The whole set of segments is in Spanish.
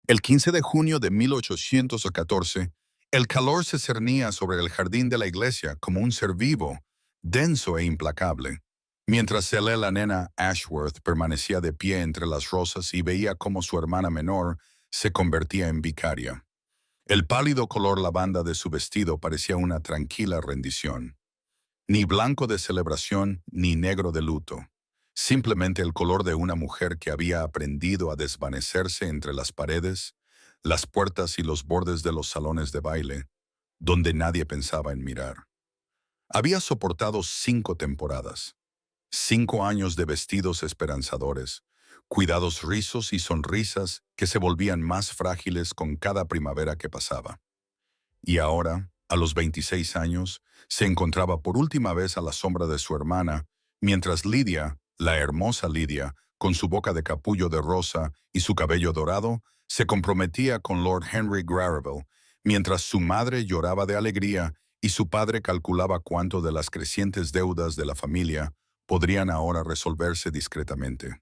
El 15 de junio de 1814, el calor se cernía sobre el jardín de la iglesia como un ser vivo, denso e implacable. Mientras la nena Ashworth permanecía de pie entre las rosas y veía cómo su hermana menor se convertía en vicaria. El pálido color lavanda de su vestido parecía una tranquila rendición. Ni blanco de celebración ni negro de luto. Simplemente el color de una mujer que había aprendido a desvanecerse entre las paredes, las puertas y los bordes de los salones de baile, donde nadie pensaba en mirar. Había soportado 5 temporadas, 5 años de vestidos esperanzadores, cuidados rizos y sonrisas que se volvían más frágiles con cada primavera que pasaba. Y ahora, a los 26 años, se encontraba por última vez a la sombra de su hermana, mientras Lidia, la hermosa Lidia, con su boca de capullo de rosa y su cabello dorado, se comprometía con Lord Henry Graville, mientras su madre lloraba de alegría y su padre calculaba cuánto de las crecientes deudas de la familia podrían ahora resolverse discretamente.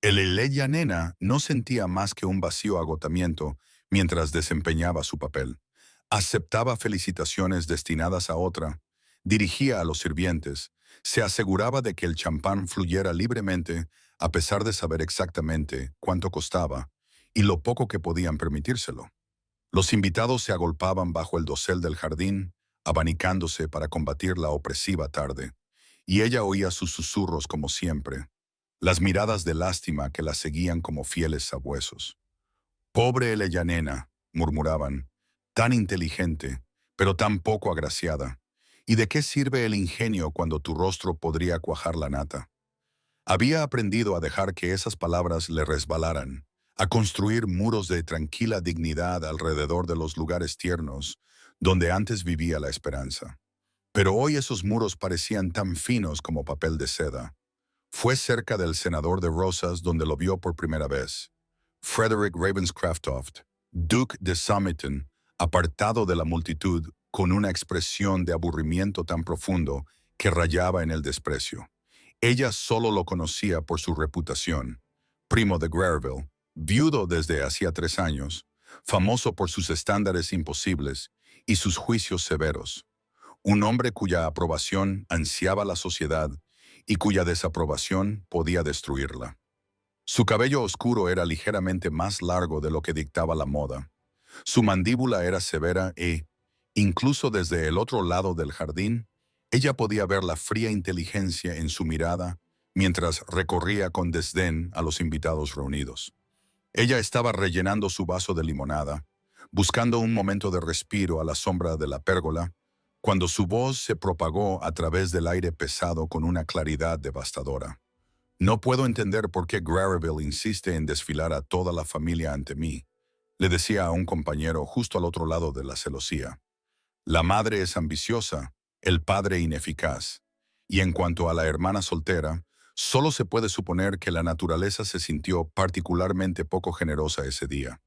El nena no sentía más que un vacío agotamiento mientras desempeñaba su papel. Aceptaba felicitaciones destinadas a otra, dirigía a los sirvientes, se aseguraba de que el champán fluyera libremente a pesar de saber exactamente cuánto costaba y lo poco que podían permitírselo. Los invitados se agolpaban bajo el dosel del jardín, abanicándose para combatir la opresiva tarde, y ella oía sus susurros como siempre, las miradas de lástima que la seguían como fieles sabuesos. «Pobre nena», murmuraban, «tan inteligente, pero tan poco agraciada. ¿Y de qué sirve el ingenio cuando tu rostro podría cuajar la nata?» Había aprendido a dejar que esas palabras le resbalaran, a construir muros de tranquila dignidad alrededor de los lugares tiernos donde antes vivía la esperanza. Pero hoy esos muros parecían tan finos como papel de seda. Fue cerca del senador de Rosas donde lo vio por primera vez. Frederick Ravenscraftoft, Duque de Somerton, apartado de la multitud, con una expresión de aburrimiento tan profundo que rayaba en el desprecio. Ella solo lo conocía por su reputación. Primo de Graville, viudo desde hacía 3 años, famoso por sus estándares imposibles y sus juicios severos. Un hombre cuya aprobación ansiaba la sociedad y cuya desaprobación podía destruirla. Su cabello oscuro era ligeramente más largo de lo que dictaba la moda. Su mandíbula era severa e, incluso desde el otro lado del jardín, ella podía ver la fría inteligencia en su mirada mientras recorría con desdén a los invitados reunidos. Ella estaba rellenando su vaso de limonada, buscando un momento de respiro a la sombra de la pérgola, cuando su voz se propagó a través del aire pesado con una claridad devastadora. «No puedo entender por qué Graville insiste en desfilar a toda la familia ante mí», le decía a un compañero justo al otro lado de la celosía. «La madre es ambiciosa, el padre ineficaz. Y en cuanto a la hermana soltera, solo se puede suponer que la naturaleza se sintió particularmente poco generosa ese día.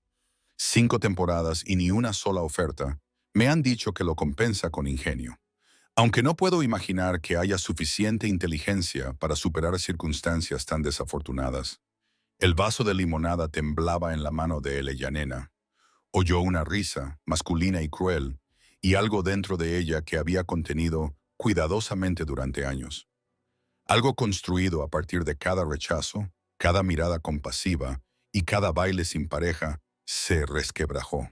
5 temporadas y ni una sola oferta, me han dicho que lo compensa con ingenio. Aunque no puedo imaginar que haya suficiente inteligencia para superar circunstancias tan desafortunadas». El vaso de limonada temblaba en la mano de nena. Oyó una risa, masculina y cruel, y algo dentro de ella que había contenido cuidadosamente durante años. Algo construido a partir de cada rechazo, cada mirada compasiva y cada baile sin pareja, se resquebrajó.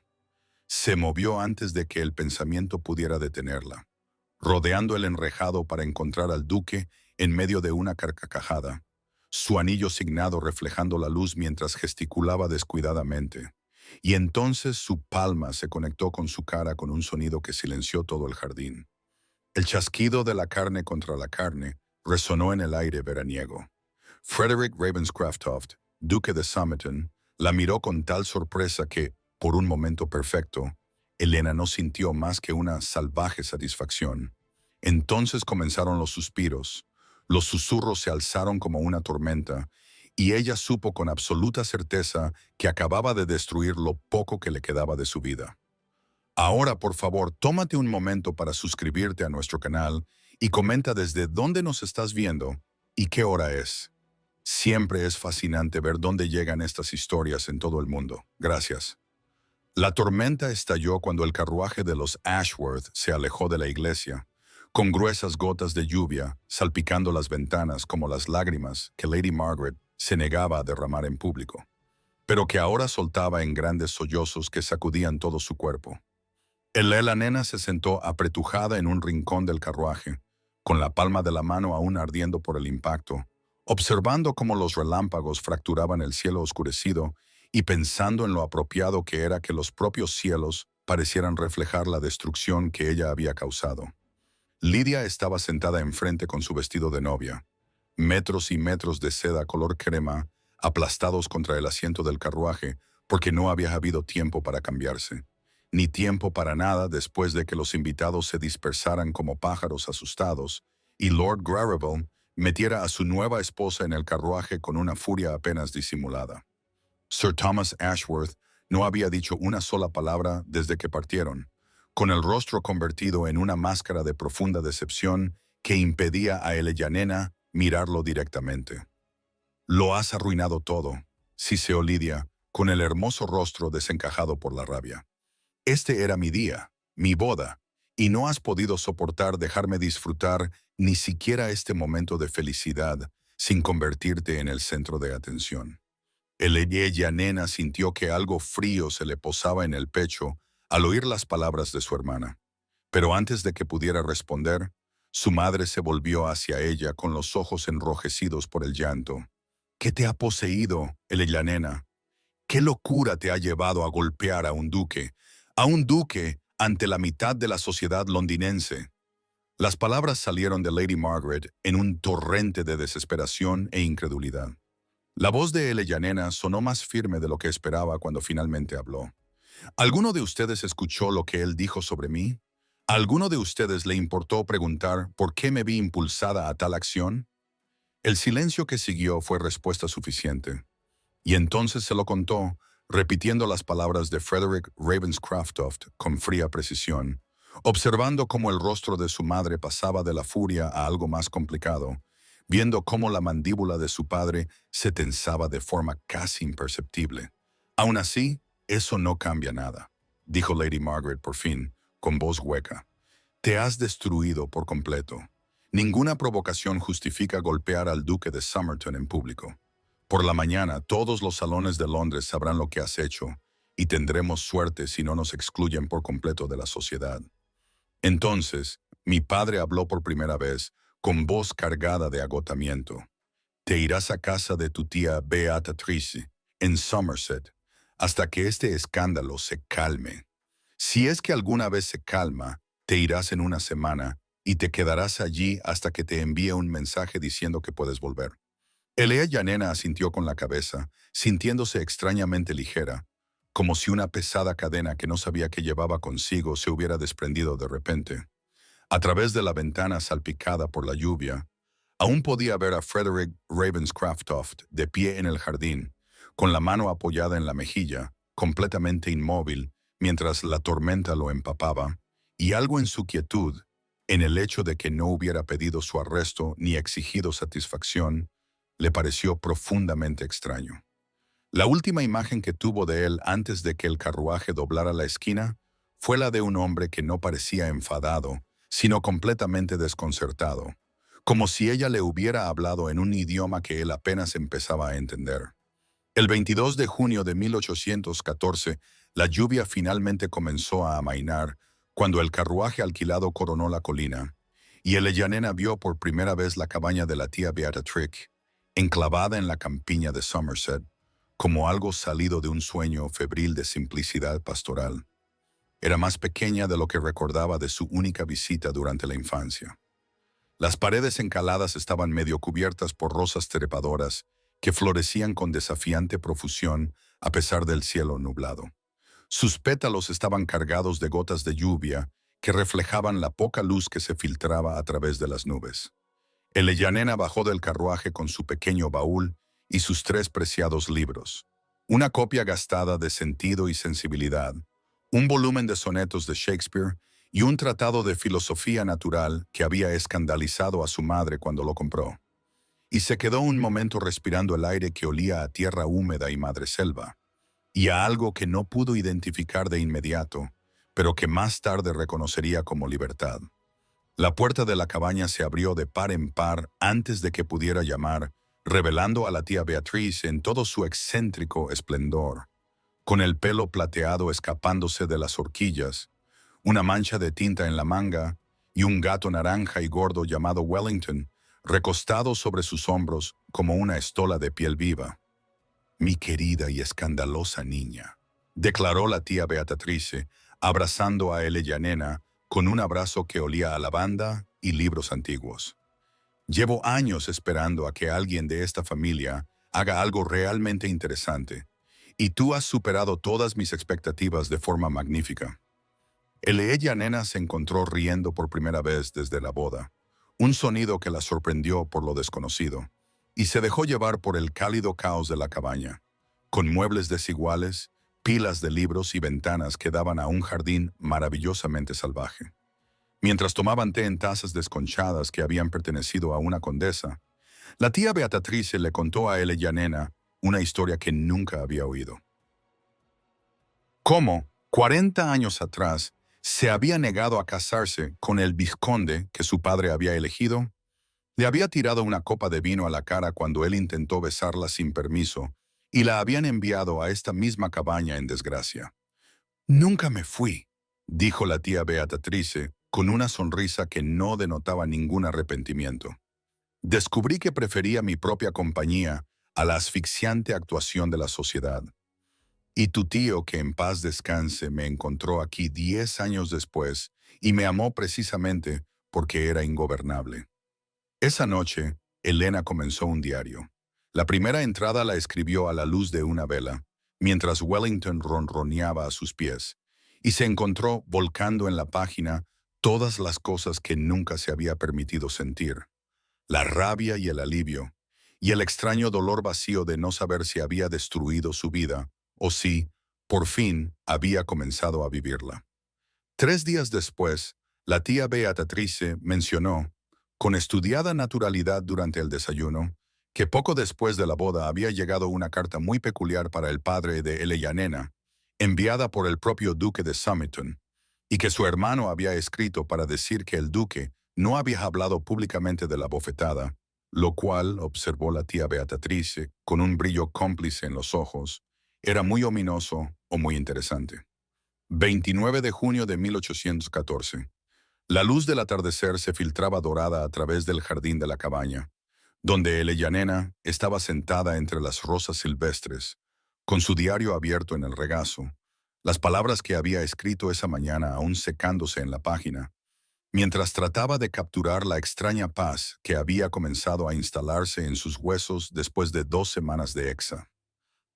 Se movió antes de que el pensamiento pudiera detenerla, rodeando el enrejado para encontrar al duque en medio de una carcajada, su anillo signado reflejando la luz mientras gesticulaba descuidadamente. Y entonces su palma se conectó con su cara con un sonido que silenció todo el jardín. El chasquido de la carne contra la carne resonó en el aire veraniego. Frederick Ravenscraftoft, duque de Somerton, la miró con tal sorpresa que, por un momento perfecto, Helena no sintió más que una salvaje satisfacción. Entonces comenzaron los susurros se alzaron como una tormenta, y ella supo con absoluta certeza que acababa de destruir lo poco que le quedaba de su vida. Ahora, por favor, tómate un momento para suscribirte a nuestro canal y comenta desde dónde nos estás viendo y qué hora es. Siempre es fascinante ver dónde llegan estas historias en todo el mundo. Gracias. La tormenta estalló cuando el carruaje de los Ashworth se alejó de la iglesia, con gruesas gotas de lluvia salpicando las ventanas como las lágrimas que Lady Margaret se negaba a derramar en público, pero que ahora soltaba en grandes sollozos que sacudían todo su cuerpo. La nena se sentó apretujada en un rincón del carruaje, con la palma de la mano aún ardiendo por el impacto, observando cómo los relámpagos fracturaban el cielo oscurecido y pensando en lo apropiado que era que los propios cielos parecieran reflejar la destrucción que ella había causado. Lidia estaba sentada enfrente con su vestido de novia, metros y metros de seda color crema aplastados contra el asiento del carruaje porque no había habido tiempo para cambiarse, ni tiempo para nada después de que los invitados se dispersaran como pájaros asustados y Lord Gravesend metiera a su nueva esposa en el carruaje con una furia apenas disimulada. Sir Thomas Ashworth no había dicho una sola palabra desde que partieron, con el rostro convertido en una máscara de profunda decepción que impedía a Eleanor mirarlo directamente. «Lo has arruinado todo», siseó Lidia, con el hermoso rostro desencajado por la rabia. «Este era mi día, mi boda, y no has podido soportar dejarme disfrutar ni siquiera este momento de felicidad sin convertirte en el centro de atención». Eleanor sintió que algo frío se le posaba en el pecho al oír las palabras de su hermana. Pero antes de que pudiera responder, su madre se volvió hacia ella con los ojos enrojecidos por el llanto. «¿Qué te ha poseído, Eleanor? ¿Qué locura te ha llevado a golpear a un duque ante la mitad de la sociedad londinense?» Las palabras salieron de Lady Margaret en un torrente de desesperación e incredulidad. La voz de Eleanor sonó más firme de lo que esperaba cuando finalmente habló. ¿Alguno de ustedes escuchó lo que él dijo sobre mí? ¿A alguno de ustedes le importó preguntar por qué me vi impulsada a tal acción? El silencio que siguió fue respuesta suficiente. Y entonces se lo contó, repitiendo las palabras de Frederick Ravenscroft con fría precisión, observando cómo el rostro de su madre pasaba de la furia a algo más complicado, viendo cómo la mandíbula de su padre se tensaba de forma casi imperceptible. «Aún así, eso no cambia nada», dijo Lady Margaret por fin, con voz hueca. «Te has destruido por completo. Ninguna provocación justifica golpear al duque de Somerton en público. Por la mañana, todos los salones de Londres sabrán lo que has hecho, y tendremos suerte si no nos excluyen por completo de la sociedad». Entonces, mi padre habló por primera vez, con voz cargada de agotamiento. «Te irás a casa de tu tía Beatrice, en Somerset, hasta que este escándalo se calme. Si es que alguna vez se calma, te irás en una semana y te quedarás allí hasta que te envíe un mensaje diciendo que puedes volver». Eleanor asintió con la cabeza, sintiéndose extrañamente ligera, como si una pesada cadena que no sabía que llevaba consigo se hubiera desprendido de repente. A través de la ventana salpicada por la lluvia, aún podía ver a Frederick Ravenscroft de pie en el jardín, con la mano apoyada en la mejilla, completamente inmóvil, mientras la tormenta lo empapaba, y algo en su quietud, en el hecho de que no hubiera pedido su arresto ni exigido satisfacción, le pareció profundamente extraño. La última imagen que tuvo de él antes de que el carruaje doblara la esquina fue la de un hombre que no parecía enfadado, sino completamente desconcertado, como si ella le hubiera hablado en un idioma que él apenas empezaba a entender. El 22 de junio de 1814, la lluvia finalmente comenzó a amainar cuando el carruaje alquilado coronó la colina, y Eleanor vio por primera vez la cabaña de la tía Beatrix, enclavada en la campiña de Somerset, como algo salido de un sueño febril de simplicidad pastoral. Era más pequeña de lo que recordaba de su única visita durante la infancia. Las paredes encaladas estaban medio cubiertas por rosas trepadoras que florecían con desafiante profusión a pesar del cielo nublado. Sus pétalos estaban cargados de gotas de lluvia que reflejaban la poca luz que se filtraba a través de las nubes. Eleanor bajó del carruaje con su pequeño baúl y sus 3 preciados libros, una copia gastada de Sentido y Sensibilidad, un volumen de sonetos de Shakespeare y un tratado de filosofía natural que había escandalizado a su madre cuando lo compró. Y se quedó un momento respirando el aire que olía a tierra húmeda y madreselva. y a algo que no pudo identificar de inmediato, pero que más tarde reconocería como libertad. La puerta de la cabaña se abrió de par en par antes de que pudiera llamar, revelando a la tía Beatriz en todo su excéntrico esplendor, con el pelo plateado escapándose de las horquillas, una mancha de tinta en la manga y un gato naranja y gordo llamado Wellington, recostado sobre sus hombros como una estola de piel viva. «Mi querida y escandalosa niña», declaró la tía Beatrice, abrazando a Yanena con un abrazo que olía a lavanda y libros antiguos. «Llevo años esperando a que alguien de esta familia haga algo realmente interesante, y tú has superado todas mis expectativas de forma magnífica». Yanena se encontró riendo por primera vez desde la boda, un sonido que la sorprendió por lo desconocido, y se dejó llevar por el cálido caos de la cabaña, con muebles desiguales, pilas de libros y ventanas que daban a un jardín maravillosamente salvaje. Mientras tomaban té en tazas desconchadas que habían pertenecido a una condesa, la tía Beatrice le contó a Yanena una historia que nunca había oído. Cómo, 40 años atrás, se había negado a casarse con el vizconde que su padre había elegido, le había tirado una copa de vino a la cara cuando él intentó besarla sin permiso y la habían enviado a esta misma cabaña en desgracia. «Nunca me fui», dijo la tía Beatrice con una sonrisa que no denotaba ningún arrepentimiento. «Descubrí que prefería mi propia compañía a la asfixiante actuación de la sociedad. Y tu tío, que en paz descanse, me encontró aquí 10 años después y me amó precisamente porque era ingobernable». Esa noche, Elena comenzó un diario. La primera entrada la escribió a la luz de una vela, mientras Wellington ronroneaba a sus pies, y se encontró volcando en la página todas las cosas que nunca se había permitido sentir: la rabia y el alivio, y el extraño dolor vacío de no saber si había destruido su vida o si, por fin, había comenzado a vivirla. 3 días después, la tía Beatrice mencionó, con estudiada naturalidad durante el desayuno, que poco después de la boda había llegado una carta muy peculiar para el padre de Yanena, enviada por el propio duque de Somerton, y que su hermano había escrito para decir que el duque no había hablado públicamente de la bofetada, lo cual, observó la tía Beatrice con un brillo cómplice en los ojos, era muy ominoso o muy interesante. 29 de junio de 1814. La luz del atardecer se filtraba dorada a través del jardín de la cabaña, donde Yanena estaba sentada entre las rosas silvestres, con su diario abierto en el regazo, las palabras que había escrito esa mañana aún secándose en la página, mientras trataba de capturar la extraña paz que había comenzado a instalarse en sus huesos después de 2 semanas de exa.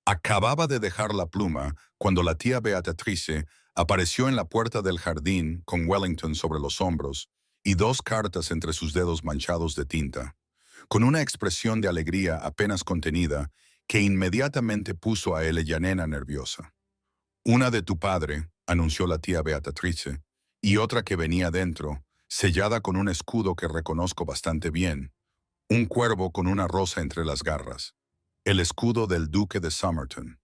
Acababa de dejar la pluma cuando la tía Beatrice apareció en la puerta del jardín con Wellington sobre los hombros y 2 cartas entre sus dedos manchados de tinta, con una expresión de alegría apenas contenida que inmediatamente puso a Yanena nerviosa. «Una de tu padre», anunció la tía Beatrice, «y otra que venía dentro, sellada con un escudo que reconozco bastante bien, un cuervo con una rosa entre las garras. El escudo del duque de Somerton».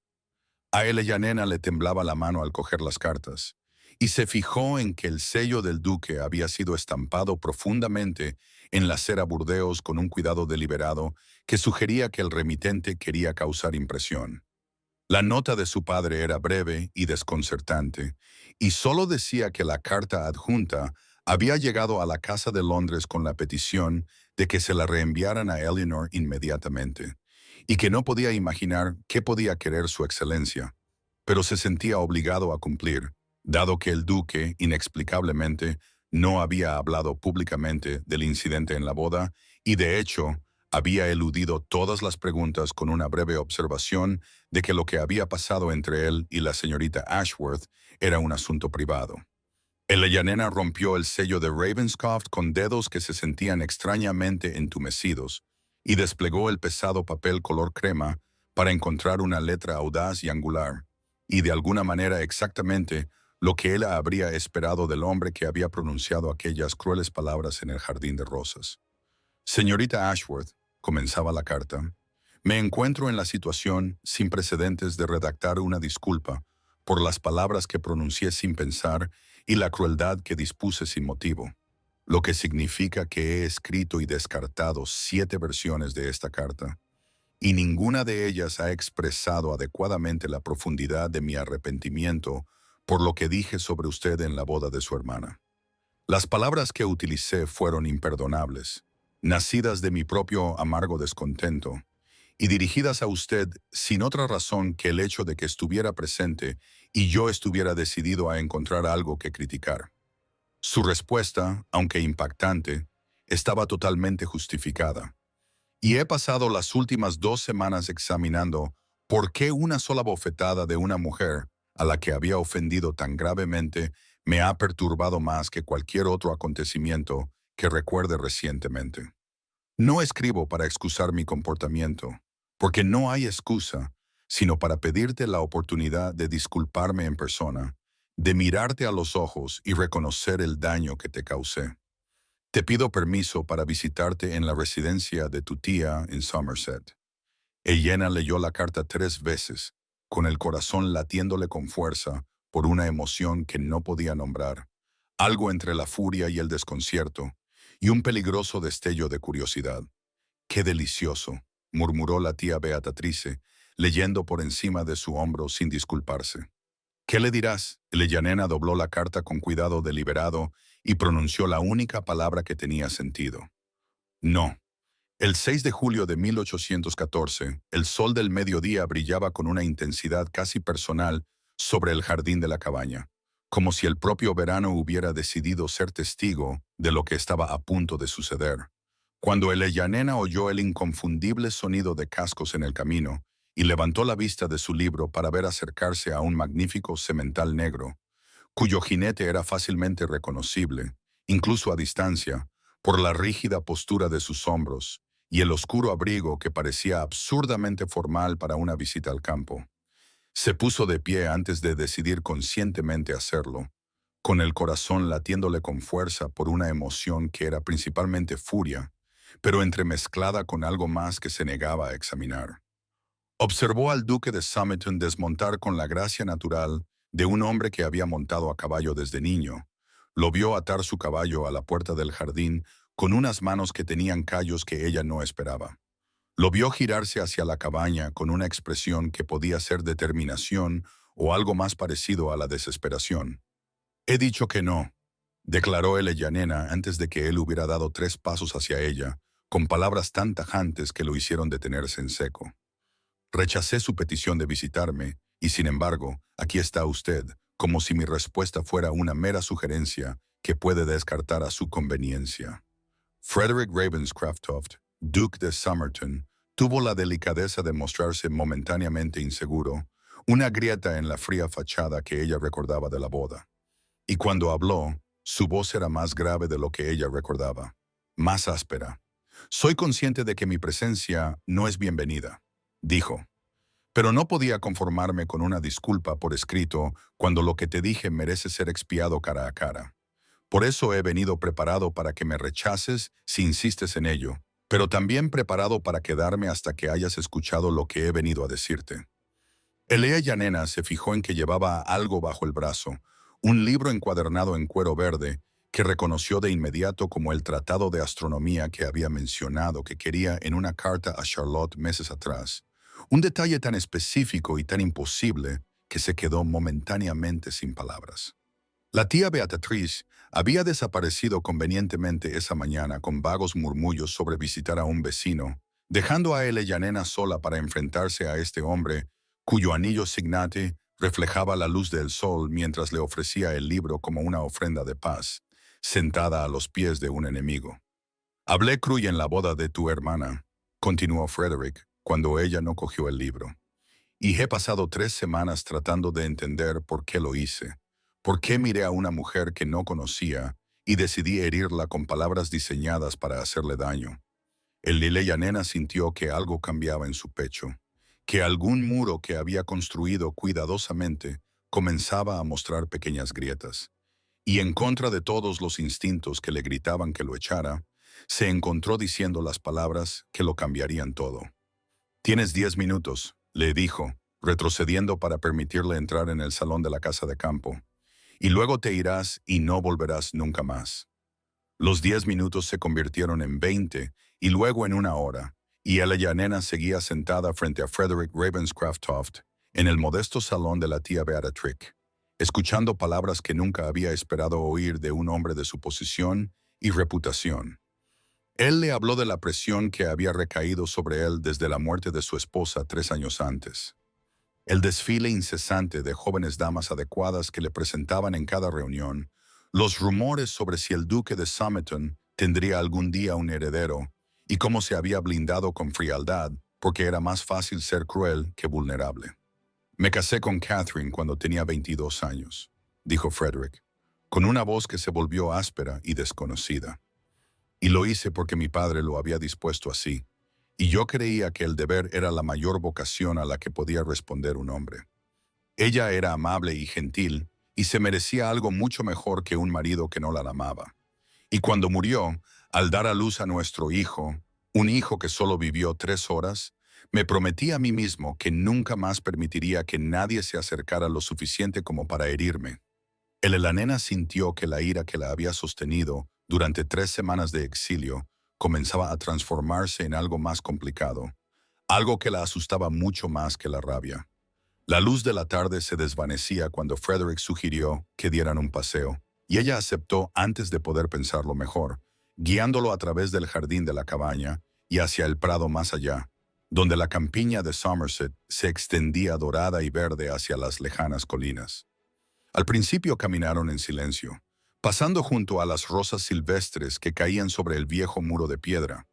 A Yanena le temblaba la mano al coger las cartas, y se fijó en que el sello del duque había sido estampado profundamente en la cera Burdeos con un cuidado deliberado que sugería que el remitente quería causar impresión. La nota de su padre era breve y desconcertante, y solo decía que la carta adjunta había llegado a la Casa de Londres con la petición de que se la reenviaran a Eleanor inmediatamente, y que no podía imaginar qué podía querer su excelencia, pero se sentía obligado a cumplir, dado que el duque, inexplicablemente, no había hablado públicamente del incidente en la boda y, de hecho, había eludido todas las preguntas con una breve observación de que lo que había pasado entre él y la señorita Ashworth era un asunto privado. Yanena rompió el sello de Ravenscroft con dedos que se sentían extrañamente entumecidos y desplegó el pesado papel color crema para encontrar una letra audaz y angular, y de alguna manera exactamente lo que él habría esperado del hombre que había pronunciado aquellas crueles palabras en el jardín de rosas. «Señorita Ashworth», comenzaba la carta, Me encuentro en la situación sin precedentes de redactar una disculpa por las palabras que pronuncié sin pensar y la crueldad que dispuse sin motivo, lo que significa que he escrito y descartado 7 versiones de esta carta, y ninguna de ellas ha expresado adecuadamente la profundidad de mi arrepentimiento por lo que dije sobre usted en la boda de su hermana. Las palabras que utilicé fueron imperdonables, nacidas de mi propio amargo descontento, y dirigidas a usted sin otra razón que el hecho de que estuviera presente y yo estuviera decidido a encontrar algo que criticar. Su respuesta, aunque impactante, estaba totalmente justificada. Y he pasado las últimas 2 semanas examinando por qué una sola bofetada de una mujer a la que había ofendido tan gravemente me ha perturbado más que cualquier otro acontecimiento que recuerde recientemente. No escribo para excusar mi comportamiento, porque no hay excusa, sino para pedirte la oportunidad de disculparme en persona, de mirarte a los ojos y reconocer el daño que te causé. Te pido permiso para visitarte en la residencia de tu tía en Somerset. Ella leyó la carta 3 veces, con el corazón latiéndole con fuerza por una emoción que no podía nombrar, algo entre la furia y el desconcierto, y un peligroso destello de curiosidad. «Qué delicioso», murmuró la tía Beatrice, leyendo por encima de su hombro sin disculparse. «¿Qué le dirás?» Elena dobló la carta con cuidado deliberado y pronunció la única palabra que tenía sentido. «No». El 6 de julio de 1814, el sol del mediodía brillaba con una intensidad casi personal sobre el jardín de la cabaña, como si el propio verano hubiera decidido ser testigo de lo que estaba a punto de suceder. Cuando Elena oyó el inconfundible sonido de cascos en el camino y levantó la vista de su libro para ver acercarse a un magnífico semental negro, cuyo jinete era fácilmente reconocible, incluso a distancia, por la rígida postura de sus hombros y el oscuro abrigo que parecía absurdamente formal para una visita al campo. Se puso de pie antes de decidir conscientemente hacerlo, con el corazón latiéndole con fuerza por una emoción que era principalmente furia, pero entremezclada con algo más que se negaba a examinar. Observó al duque de Somerton desmontar con la gracia natural de un hombre que había montado a caballo desde niño. Lo vio atar su caballo a la puerta del jardín con unas manos que tenían callos que ella no esperaba. Lo vio girarse hacia la cabaña con una expresión que podía ser determinación o algo más parecido a la desesperación. «He dicho que no», declaró Elena antes de que él hubiera dado 3 pasos hacia ella, con palabras tan tajantes que lo hicieron detenerse en seco. «Rechacé su petición de visitarme, y sin embargo, aquí está usted, como si mi respuesta fuera una mera sugerencia que puede descartar a su conveniencia». Frederick Ravenscroft, Duque de Somerton, tuvo la delicadeza de mostrarse momentáneamente inseguro, una grieta en la fría fachada que ella recordaba de la boda. Y cuando habló, su voz era más grave de lo que ella recordaba, más áspera. «Soy consciente de que mi presencia no es bienvenida», dijo. «Pero no podía conformarme con una disculpa por escrito cuando lo que te dije merece ser expiado cara a cara. Por eso he venido preparado para que me rechaces si insistes en ello, pero también preparado para quedarme hasta que hayas escuchado lo que he venido a decirte». Elena se fijó en que llevaba algo bajo el brazo, un libro encuadernado en cuero verde, que reconoció de inmediato como el tratado de astronomía que había mencionado que quería en una carta a Charlotte meses atrás. Un detalle tan específico y tan imposible que se quedó momentáneamente sin palabras. La tía Beatriz había desaparecido convenientemente esa mañana con vagos murmullos sobre visitar a un vecino, dejando a Elena sola para enfrentarse a este hombre cuyo anillo signate reflejaba la luz del sol mientras le ofrecía el libro como una ofrenda de paz, sentada a los pies de un enemigo. «Hablé cruy en la boda de tu hermana», continuó Frederick, cuando ella no cogió el libro. «Y he pasado 3 semanas tratando de entender por qué lo hice, por qué miré a una mujer que no conocía y decidí herirla con palabras diseñadas para hacerle daño». Elena sintió que algo cambiaba en su pecho, que algún muro que había construido cuidadosamente comenzaba a mostrar pequeñas grietas. Y en contra de todos los instintos que le gritaban que lo echara, se encontró diciendo las palabras que lo cambiarían todo. Tienes 10 minutos, le dijo, retrocediendo para permitirle entrar en el salón de la casa de campo. Y luego te irás y no volverás nunca más. Los 10 minutos se convirtieron en 20 y luego en una hora, y ella nena seguía sentada frente a Frederick Ravenscraft-Toft en el modesto salón de la tía Beatrix, escuchando palabras que nunca había esperado oír de un hombre de su posición y reputación. Él le habló de la presión que había recaído sobre él desde la muerte de su esposa 3 años antes. El desfile incesante de jóvenes damas adecuadas que le presentaban en cada reunión, los rumores sobre si el duque de Somerton tendría algún día un heredero, y cómo se había blindado con frialdad, porque era más fácil ser cruel que vulnerable. Me casé con Catherine cuando tenía 22 años, dijo Frederick, con una voz que se volvió áspera y desconocida. Y lo hice porque mi padre lo había dispuesto así, y yo creía que el deber era la mayor vocación a la que podía responder un hombre. Ella era amable y gentil, y se merecía algo mucho mejor que un marido que no la amaba. Y cuando murió, al dar a luz a nuestro hijo, un hijo que solo vivió 3 horas, me prometí a mí mismo que nunca más permitiría que nadie se acercara lo suficiente como para herirme. La nena sintió que la ira que la había sostenido durante 3 semanas de exilio comenzaba a transformarse en algo más complicado, algo que la asustaba mucho más que la rabia. La luz de la tarde se desvanecía cuando Frederick sugirió que dieran un paseo, y ella aceptó antes de poder pensarlo mejor, guiándolo a través del jardín de la cabaña y hacia el prado más allá, donde la campiña de Somerset se extendía dorada y verde hacia las lejanas colinas. Al principio caminaron en silencio, pasando junto a las rosas silvestres que caían sobre el viejo muro de piedra,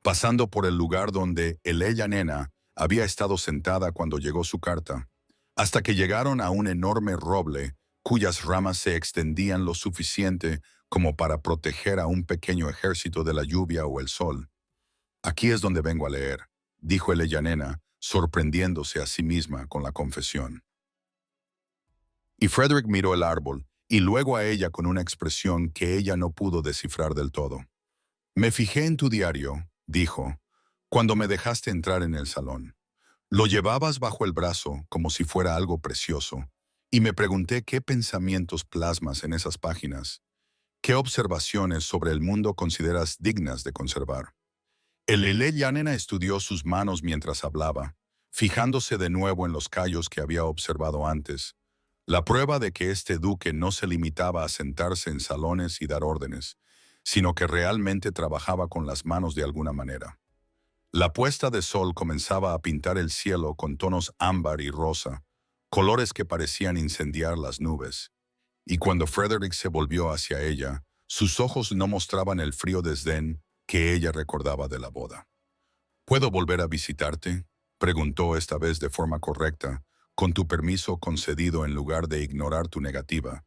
pasando por el lugar donde ella nena había estado sentada cuando llegó su carta, hasta que llegaron a un enorme roble cuyas ramas se extendían lo suficiente como para proteger a un pequeño ejército de la lluvia o el sol. Aquí es donde vengo a leer, dijo ella nena, sorprendiéndose a sí misma con la confesión. Y Frederick miró el árbol, y luego a ella con una expresión que ella no pudo descifrar del todo. Me fijé en tu diario, dijo, cuando me dejaste entrar en el salón. Lo llevabas bajo el brazo como si fuera algo precioso, y me pregunté qué pensamientos plasmas en esas páginas, qué observaciones sobre el mundo consideras dignas de conservar. Ella nena estudió sus manos mientras hablaba, fijándose de nuevo en los callos que había observado antes, la prueba de que este duque no se limitaba a sentarse en salones y dar órdenes, sino que realmente trabajaba con las manos de alguna manera. La puesta de sol comenzaba a pintar el cielo con tonos ámbar y rosa, colores que parecían incendiar las nubes. Y cuando Frederick se volvió hacia ella, sus ojos no mostraban el frío desdén que ella recordaba de la boda. ¿Puedo volver a visitarte?, preguntó esta vez de forma correcta, con tu permiso concedido en lugar de ignorar tu negativa.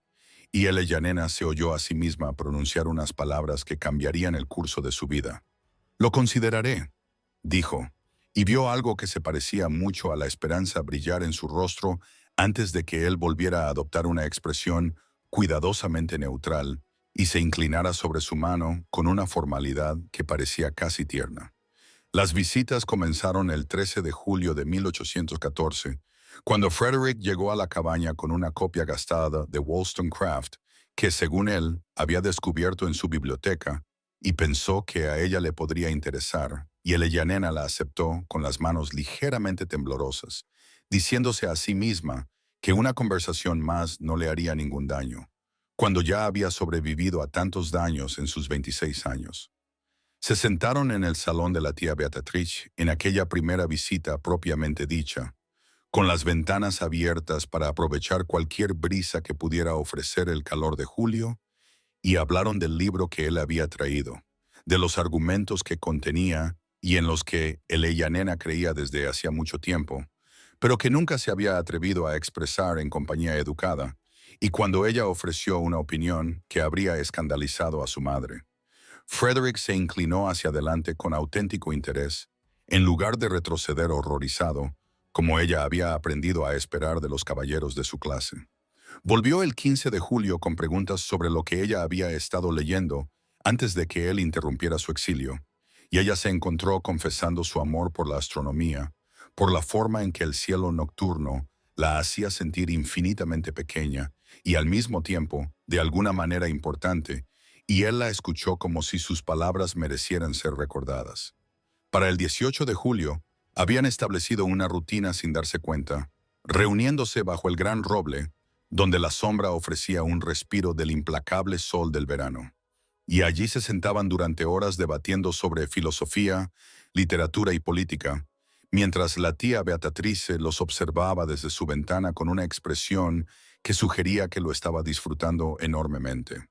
Y ella nena se oyó a sí misma pronunciar unas palabras que cambiarían el curso de su vida. Lo consideraré, dijo, y vio algo que se parecía mucho a la esperanza brillar en su rostro antes de que él volviera a adoptar una expresión cuidadosamente neutral y se inclinara sobre su mano con una formalidad que parecía casi tierna. Las visitas comenzaron el 13 de julio de 1814, cuando Frederick llegó a la cabaña con una copia gastada de Wollstonecraft, que según él había descubierto en su biblioteca, y pensó que a ella le podría interesar, y ella nena la aceptó con las manos ligeramente temblorosas, diciéndose a sí misma que una conversación más no le haría ningún daño, cuando ya había sobrevivido a tantos daños en sus 26 años. Se sentaron en el salón de la tía Beatrix en aquella primera visita propiamente dicha, con las ventanas abiertas para aprovechar cualquier brisa que pudiera ofrecer el calor de julio, y hablaron del libro que él había traído, de los argumentos que contenía y en los que ella nena creía desde hacía mucho tiempo, pero que nunca se había atrevido a expresar en compañía educada, y cuando ella ofreció una opinión que habría escandalizado a su madre. Frederick se inclinó hacia adelante con auténtico interés, en lugar de retroceder horrorizado, como ella había aprendido a esperar de los caballeros de su clase. Volvió el 15 de julio con preguntas sobre lo que ella había estado leyendo antes de que él interrumpiera su exilio, y ella se encontró confesando su amor por la astronomía, por la forma en que el cielo nocturno la hacía sentir infinitamente pequeña y al mismo tiempo, de alguna manera importante, y él la escuchó como si sus palabras merecieran ser recordadas. Para el 18 de julio, habían establecido una rutina sin darse cuenta, reuniéndose bajo el gran roble, donde la sombra ofrecía un respiro del implacable sol del verano. Y allí se sentaban durante horas debatiendo sobre filosofía, literatura y política, mientras la tía Beatrice los observaba desde su ventana con una expresión que sugería que lo estaba disfrutando enormemente.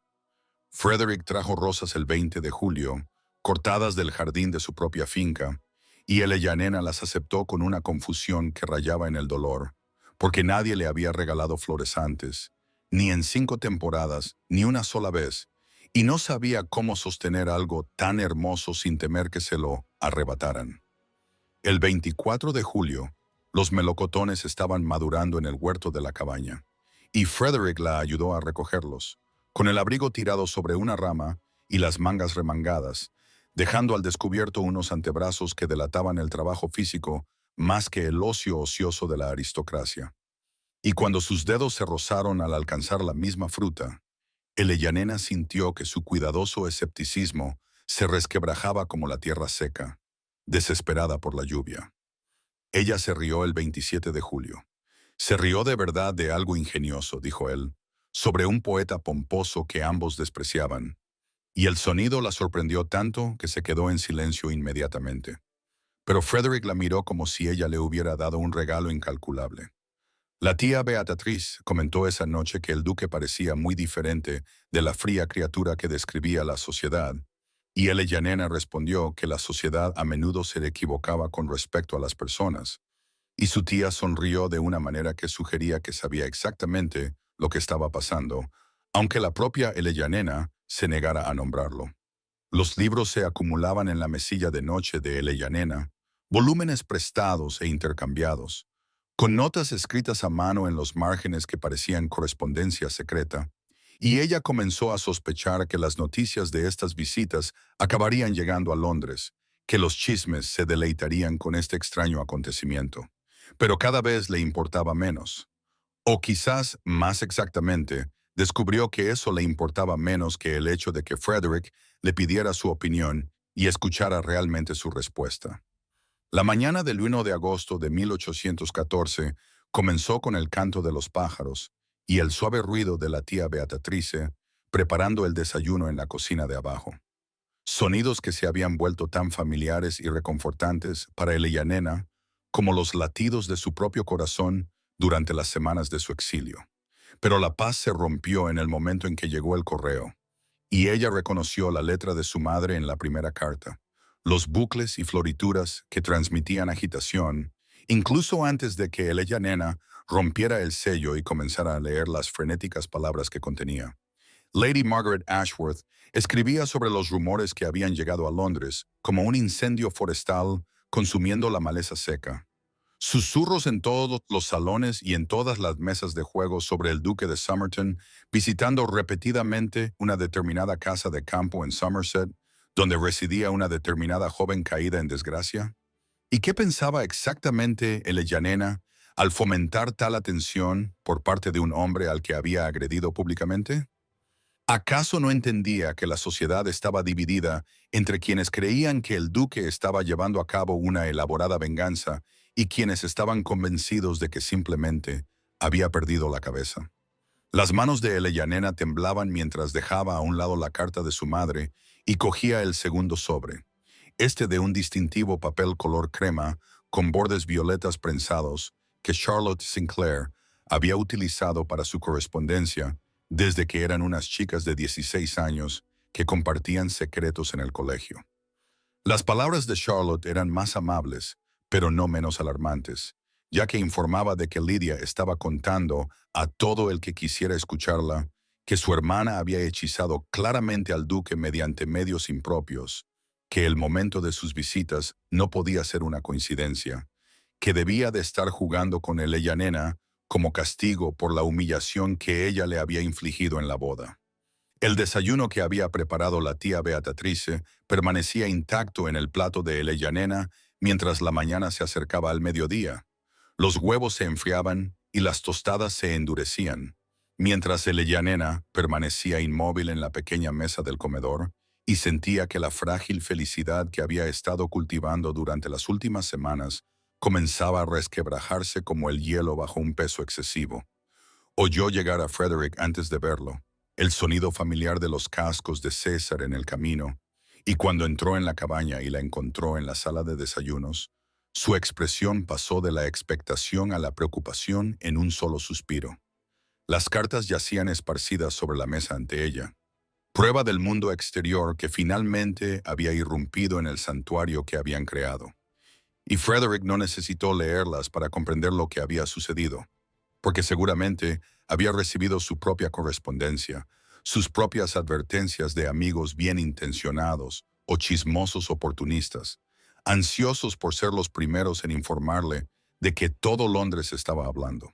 Frederick trajo rosas el 20 de julio, cortadas del jardín de su propia finca, y Eleyanena las aceptó con una confusión que rayaba en el dolor, porque nadie le había regalado flores antes, ni en 5 temporadas, ni una sola vez, y no sabía cómo sostener algo tan hermoso sin temer que se lo arrebataran. El 24 de julio, los melocotones estaban madurando en el huerto de la cabaña, y Frederick la ayudó a recogerlos, con el abrigo tirado sobre una rama y las mangas remangadas, dejando al descubierto unos antebrazos que delataban el trabajo físico más que el ocio ocioso de la aristocracia. Y cuando sus dedos se rozaron al alcanzar la misma fruta, Eleyanena sintió que su cuidadoso escepticismo se resquebrajaba como la tierra seca, desesperada por la lluvia. Ella se rió el 27 de julio. Se rió de verdad de algo ingenioso, dijo él, sobre un poeta pomposo que ambos despreciaban, y el sonido la sorprendió tanto que se quedó en silencio inmediatamente. Pero Frederick la miró como si ella le hubiera dado un regalo incalculable. La tía Beatriz comentó esa noche que el duque parecía muy diferente de la fría criatura que describía la sociedad, y Eleyanena respondió que la sociedad a menudo se equivocaba con respecto a las personas, y su tía sonrió de una manera que sugería que sabía exactamente lo que estaba pasando, aunque la propia Eleyanena se negara a nombrarlo. Los libros se acumulaban en la mesilla de noche de Eleyanena, volúmenes prestados e intercambiados, con notas escritas a mano en los márgenes que parecían correspondencia secreta, y ella comenzó a sospechar que las noticias de estas visitas acabarían llegando a Londres, que los chismes se deleitarían con este extraño acontecimiento. Pero cada vez le importaba menos. O quizás, más exactamente, descubrió que eso le importaba menos que el hecho de que Frederick le pidiera su opinión y escuchara realmente su respuesta. La mañana del 1 de agosto de 1814 comenzó con el canto de los pájaros y el suave ruido de la tía Beatrice preparando el desayuno en la cocina de abajo. Sonidos que se habían vuelto tan familiares y reconfortantes para Eleyanena como los latidos de su propio corazón durante las semanas de su exilio. Pero la paz se rompió en el momento en que llegó el correo, y ella reconoció la letra de su madre en la primera carta, los bucles y florituras que transmitían agitación, incluso antes de que Eleyanena rompiera el sello y comenzara a leer las frenéticas palabras que contenía. Lady Margaret Ashworth escribía sobre los rumores que habían llegado a Londres como un incendio forestal consumiendo la maleza seca. Susurros en todos los salones y en todas las mesas de juego sobre el duque de Somerton, visitando repetidamente una determinada casa de campo en Somerset, donde residía una determinada joven caída en desgracia. ¿Y qué pensaba exactamente Eleyanena al fomentar tal atención por parte de un hombre al que había agredido públicamente? ¿Acaso no entendía que la sociedad estaba dividida entre quienes creían que el duque estaba llevando a cabo una elaborada venganza y quienes estaban convencidos de que simplemente había perdido la cabeza? Las manos de Eleyanena temblaban mientras dejaba a un lado la carta de su madre y cogía el segundo sobre, este de un distintivo papel color crema con bordes violetas prensados que Charlotte Sinclair había utilizado para su correspondencia desde que eran unas chicas de 16 años que compartían secretos en el colegio. Las palabras de Charlotte eran más amables, pero no menos alarmantes, ya que informaba de que Lydia estaba contando a todo el que quisiera escucharla que su hermana había hechizado claramente al duque mediante medios impropios, que el momento de sus visitas no podía ser una coincidencia, que debía de estar jugando con Eleyanena como castigo por la humillación que ella le había infligido en la boda. El desayuno que había preparado la tía Beatrice permanecía intacto en el plato de Eleyanena mientras la mañana se acercaba al mediodía. Los huevos se enfriaban y las tostadas se endurecían, mientras Elena permanecía inmóvil en la pequeña mesa del comedor y sentía que la frágil felicidad que había estado cultivando durante las últimas semanas comenzaba a resquebrajarse como el hielo bajo un peso excesivo. Oyó llegar a Frederick antes de verlo, el sonido familiar de los cascos de César en el camino, y cuando entró en la cabaña y la encontró en la sala de desayunos, su expresión pasó de la expectación a la preocupación en un solo suspiro. Las cartas yacían esparcidas sobre la mesa ante ella, prueba del mundo exterior que finalmente había irrumpido en el santuario que habían creado. Y Frederick no necesitó leerlas para comprender lo que había sucedido, porque seguramente había recibido su propia correspondencia, sus propias advertencias de amigos bien intencionados o chismosos oportunistas, ansiosos por ser los primeros en informarle de que todo Londres estaba hablando.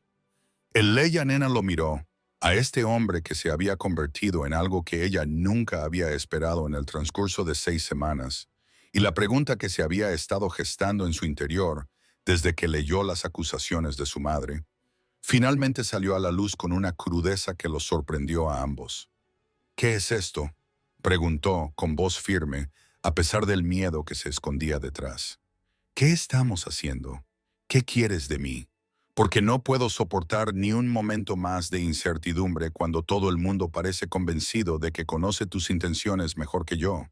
El Leia Nena lo miró, a este hombre que se había convertido en algo que ella nunca había esperado en el transcurso de 6 semanas, y la pregunta que se había estado gestando en su interior desde que leyó las acusaciones de su madre, finalmente salió a la luz con una crudeza que los sorprendió a ambos. «¿Qué es esto?», preguntó con voz firme, a pesar del miedo que se escondía detrás. «¿Qué estamos haciendo? ¿Qué quieres de mí? Porque no puedo soportar ni un momento más de incertidumbre cuando todo el mundo parece convencido de que conoce tus intenciones mejor que yo».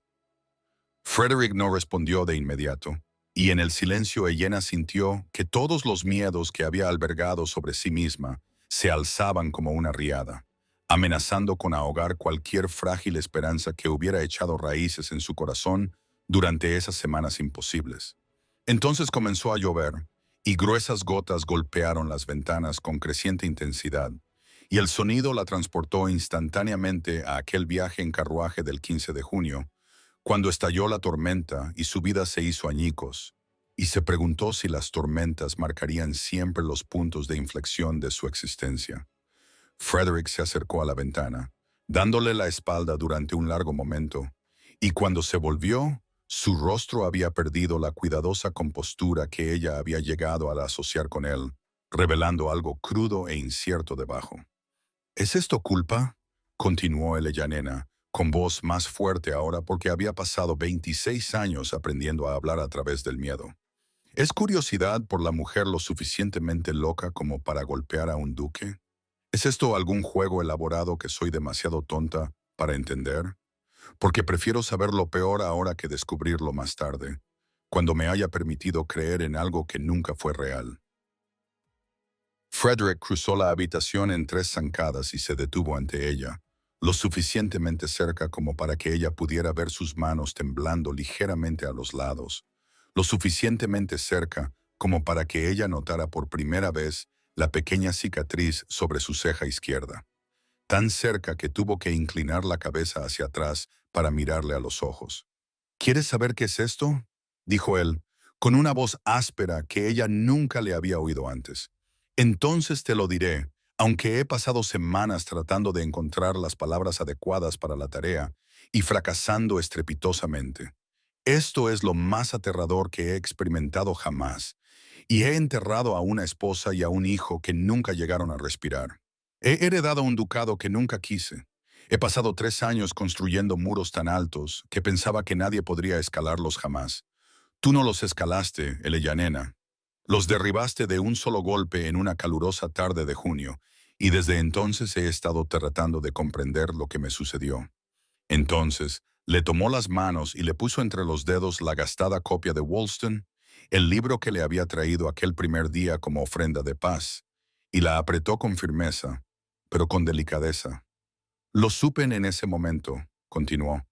Frederick no respondió de inmediato, y en el silencio Elena sintió que todos los miedos que había albergado sobre sí misma se alzaban como una riada, amenazando con ahogar cualquier frágil esperanza que hubiera echado raíces en su corazón durante esas semanas imposibles. Entonces comenzó a llover, y gruesas gotas golpearon las ventanas con creciente intensidad, y el sonido la transportó instantáneamente a aquel viaje en carruaje del 15 de junio, cuando estalló la tormenta y su vida se hizo añicos, y se preguntó si las tormentas marcarían siempre los puntos de inflexión de su existencia. Frederick se acercó a la ventana, dándole la espalda durante un largo momento, y cuando se volvió, su rostro había perdido la cuidadosa compostura que ella había llegado a asociar con él, revelando algo crudo e incierto debajo. «¿Es esto culpa?», continuó Elena, con voz más fuerte ahora porque había pasado 26 años aprendiendo a hablar a través del miedo. ¿Es curiosidad por la mujer lo suficientemente loca como para golpear a un duque? ¿Es esto algún juego elaborado que soy demasiado tonta para entender? Porque prefiero saber lo peor ahora que descubrirlo más tarde, cuando me haya permitido creer en algo que nunca fue real. Frederick cruzó la habitación en 3 zancadas y se detuvo ante ella, lo suficientemente cerca como para que ella pudiera ver sus manos temblando ligeramente a los lados, lo suficientemente cerca como para que ella notara por primera vez la pequeña cicatriz sobre su ceja izquierda, tan cerca que tuvo que inclinar la cabeza hacia atrás para mirarle a los ojos. «¿Quieres saber qué es esto?», dijo él, con una voz áspera que ella nunca le había oído antes. «Entonces te lo diré, aunque he pasado semanas tratando de encontrar las palabras adecuadas para la tarea y fracasando estrepitosamente. Esto es lo más aterrador que he experimentado jamás, y he enterrado a una esposa y a un hijo que nunca llegaron a respirar. He heredado un ducado que nunca quise. He pasado 3 años construyendo muros tan altos que pensaba que nadie podría escalarlos jamás. Tú no los escalaste, Elena. Los derribaste de un solo golpe en una calurosa tarde de junio, y desde entonces he estado tratando de comprender lo que me sucedió». Entonces, le tomó las manos y le puso entre los dedos la gastada copia de Wollstone, el libro que le había traído aquel primer día como ofrenda de paz, y la apretó con firmeza, pero con delicadeza. «Lo supe en ese momento», continuó,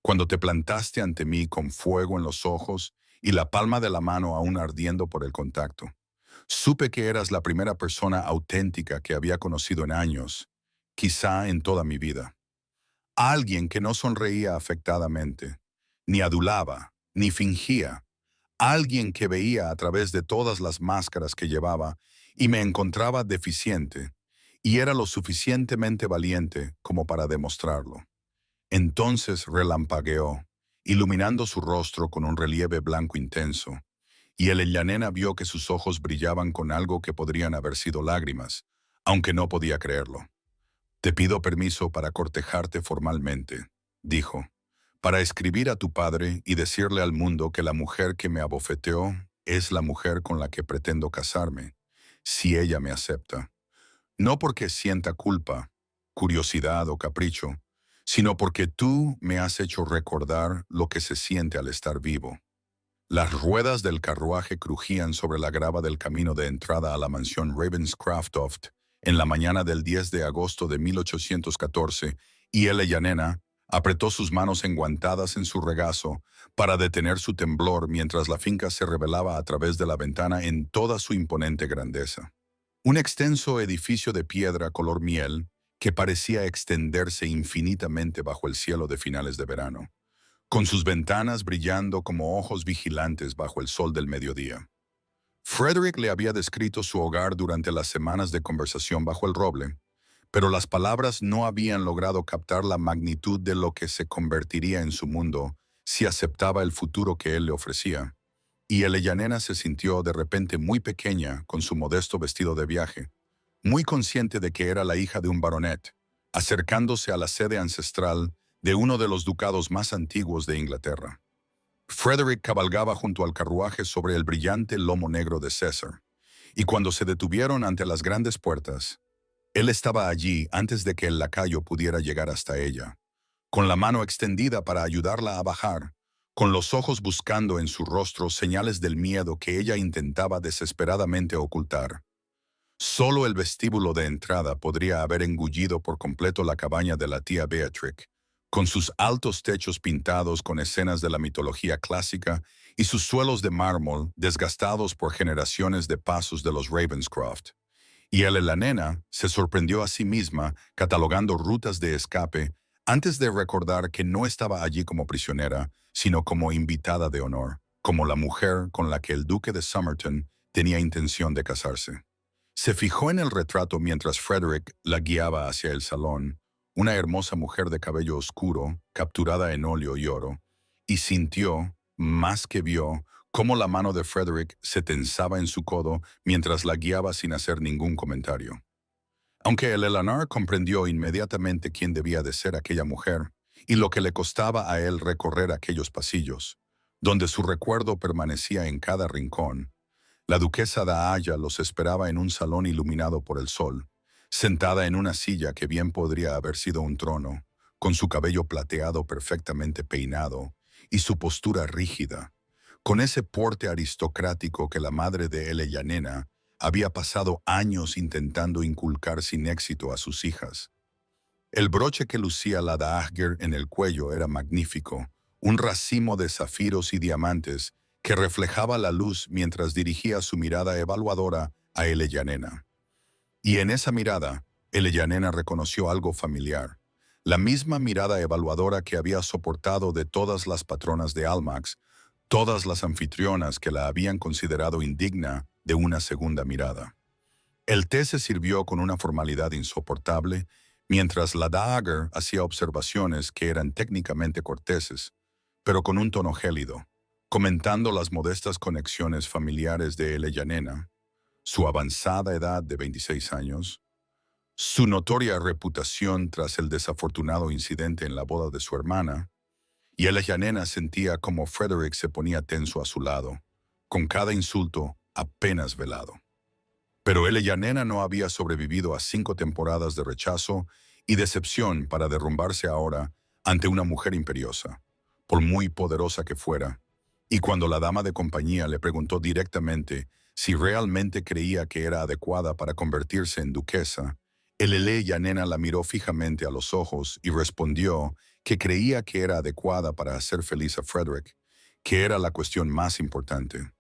«cuando te plantaste ante mí con fuego en los ojos y la palma de la mano aún ardiendo por el contacto. Supe que eras la primera persona auténtica que había conocido en años, quizá en toda mi vida. Alguien que no sonreía afectadamente, ni adulaba, ni fingía. Alguien que veía a través de todas las máscaras que llevaba y me encontraba deficiente, y era lo suficientemente valiente como para demostrarlo». Entonces relampagueó, iluminando su rostro con un relieve blanco intenso, y Eleyanena vio que sus ojos brillaban con algo que podrían haber sido lágrimas, aunque no podía creerlo. «Te pido permiso para cortejarte formalmente», dijo, «para escribir a tu padre y decirle al mundo que la mujer que me abofeteó es la mujer con la que pretendo casarme, si ella me acepta. No porque sienta culpa, curiosidad o capricho, sino porque tú me has hecho recordar lo que se siente al estar vivo». Las ruedas del carruaje crujían sobre la grava del camino de entrada a la mansión Ravenscroft en la mañana del 10 de agosto de 1814, y Eleyanena apretó sus manos enguantadas en su regazo para detener su temblor mientras la finca se revelaba a través de la ventana en toda su imponente grandeza. Un extenso edificio de piedra color miel que parecía extenderse infinitamente bajo el cielo de finales de verano, con sus ventanas brillando como ojos vigilantes bajo el sol del mediodía. Frederick le había descrito su hogar durante las semanas de conversación bajo el roble, pero las palabras no habían logrado captar la magnitud de lo que se convertiría en su mundo si aceptaba el futuro que él le ofrecía. Y Eleyanena se sintió de repente muy pequeña con su modesto vestido de viaje, muy consciente de que era la hija de un baronet, acercándose a la sede ancestral de uno de los ducados más antiguos de Inglaterra. Frederick cabalgaba junto al carruaje sobre el brillante lomo negro de César, y cuando se detuvieron ante las grandes puertas, él estaba allí antes de que el lacayo pudiera llegar hasta ella, con la mano extendida para ayudarla a bajar, con los ojos buscando en su rostro señales del miedo que ella intentaba desesperadamente ocultar. Solo el vestíbulo de entrada podría haber engullido por completo la cabaña de la tía Beatrix, con sus altos techos pintados con escenas de la mitología clásica y sus suelos de mármol desgastados por generaciones de pasos de los Ravenscroft. Y la nena se sorprendió a sí misma catalogando rutas de escape antes de recordar que no estaba allí como prisionera, sino como invitada de honor, como la mujer con la que el duque de Somerton tenía intención de casarse. Se fijó en el retrato mientras Frederick la guiaba hacia el salón, una hermosa mujer de cabello oscuro, capturada en óleo y oro, y sintió, más que vio, cómo la mano de Frederick se tensaba en su codo mientras la guiaba sin hacer ningún comentario. Aunque el Eleanor comprendió inmediatamente quién debía de ser aquella mujer y lo que le costaba a él recorrer aquellos pasillos, donde su recuerdo permanecía en cada rincón, la duquesa de Haya los esperaba en un salón iluminado por el sol, sentada en una silla que bien podría haber sido un trono, con su cabello plateado perfectamente peinado y su postura rígida, con ese porte aristocrático que la madre de Eleyanena había pasado años intentando inculcar sin éxito a sus hijas. El broche que lucía la Dowager en el cuello era magnífico, un racimo de zafiros y diamantes que reflejaba la luz mientras dirigía su mirada evaluadora a Eleyanena. Y en esa mirada, Eleyanena reconoció algo familiar, la misma mirada evaluadora que había soportado de todas las patronas de Almax, todas las anfitrionas que la habían considerado indigna de una segunda mirada. El té se sirvió con una formalidad insoportable, mientras la Dowager hacía observaciones que eran técnicamente corteses, pero con un tono gélido, comentando las modestas conexiones familiares de Eleyanena, su avanzada edad de 26 años, su notoria reputación tras el desafortunado incidente en la boda de su hermana, y Eleyanena sentía como Frederick se ponía tenso a su lado, con cada insulto apenas velado. Pero Eleyanena no había sobrevivido a 5 temporadas de rechazo y decepción para derrumbarse ahora ante una mujer imperiosa, por muy poderosa que fuera, y cuando la dama de compañía le preguntó directamente si realmente creía que era adecuada para convertirse en duquesa, Eleyanena la miró fijamente a los ojos y respondió que creía que era adecuada para hacer feliz a Frederick, que era la cuestión más importante.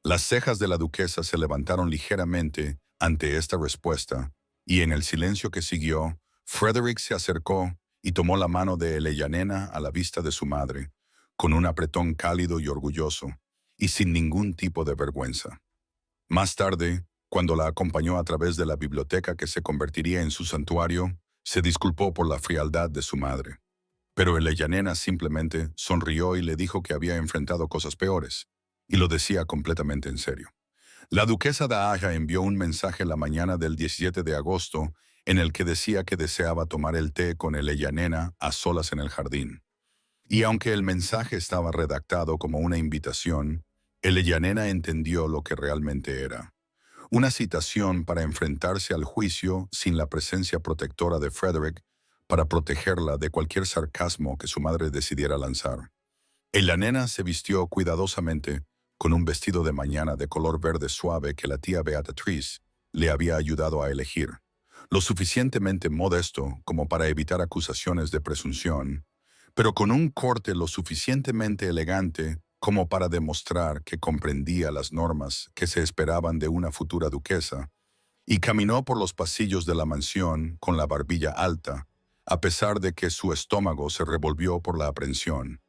Las cejas de la duquesa se levantaron ligeramente ante esta respuesta, y en el silencio que siguió, Frederick se acercó y tomó la mano de Eleyanena a la vista de su madre, con un apretón cálido y orgulloso, y sin ningún tipo de vergüenza. Más tarde, cuando la acompañó a través de la biblioteca que se convertiría en su santuario, se disculpó por la frialdad de su madre. Pero Eleyanena simplemente sonrió y le dijo que había enfrentado cosas peores, Y lo decía completamente en serio. La duquesa de Aja envió un mensaje la mañana del 17 de agosto en el que decía que deseaba tomar el té con Eleyanena a solas en el jardín. Y aunque el mensaje estaba redactado como una invitación, Eleyanena entendió lo que realmente era. Una citación para enfrentarse al juicio sin la presencia protectora de Frederick para protegerla de cualquier sarcasmo que su madre decidiera lanzar. La nena se vistió cuidadosamente con un vestido de mañana de color verde suave que la tía Beatriz le había ayudado a elegir, lo suficientemente modesto como para evitar acusaciones de presunción, pero con un corte lo suficientemente elegante como para demostrar que comprendía las normas que se esperaban de una futura duquesa, y caminó por los pasillos de la mansión con la barbilla alta, a pesar de que su estómago se revolvió por la aprensión.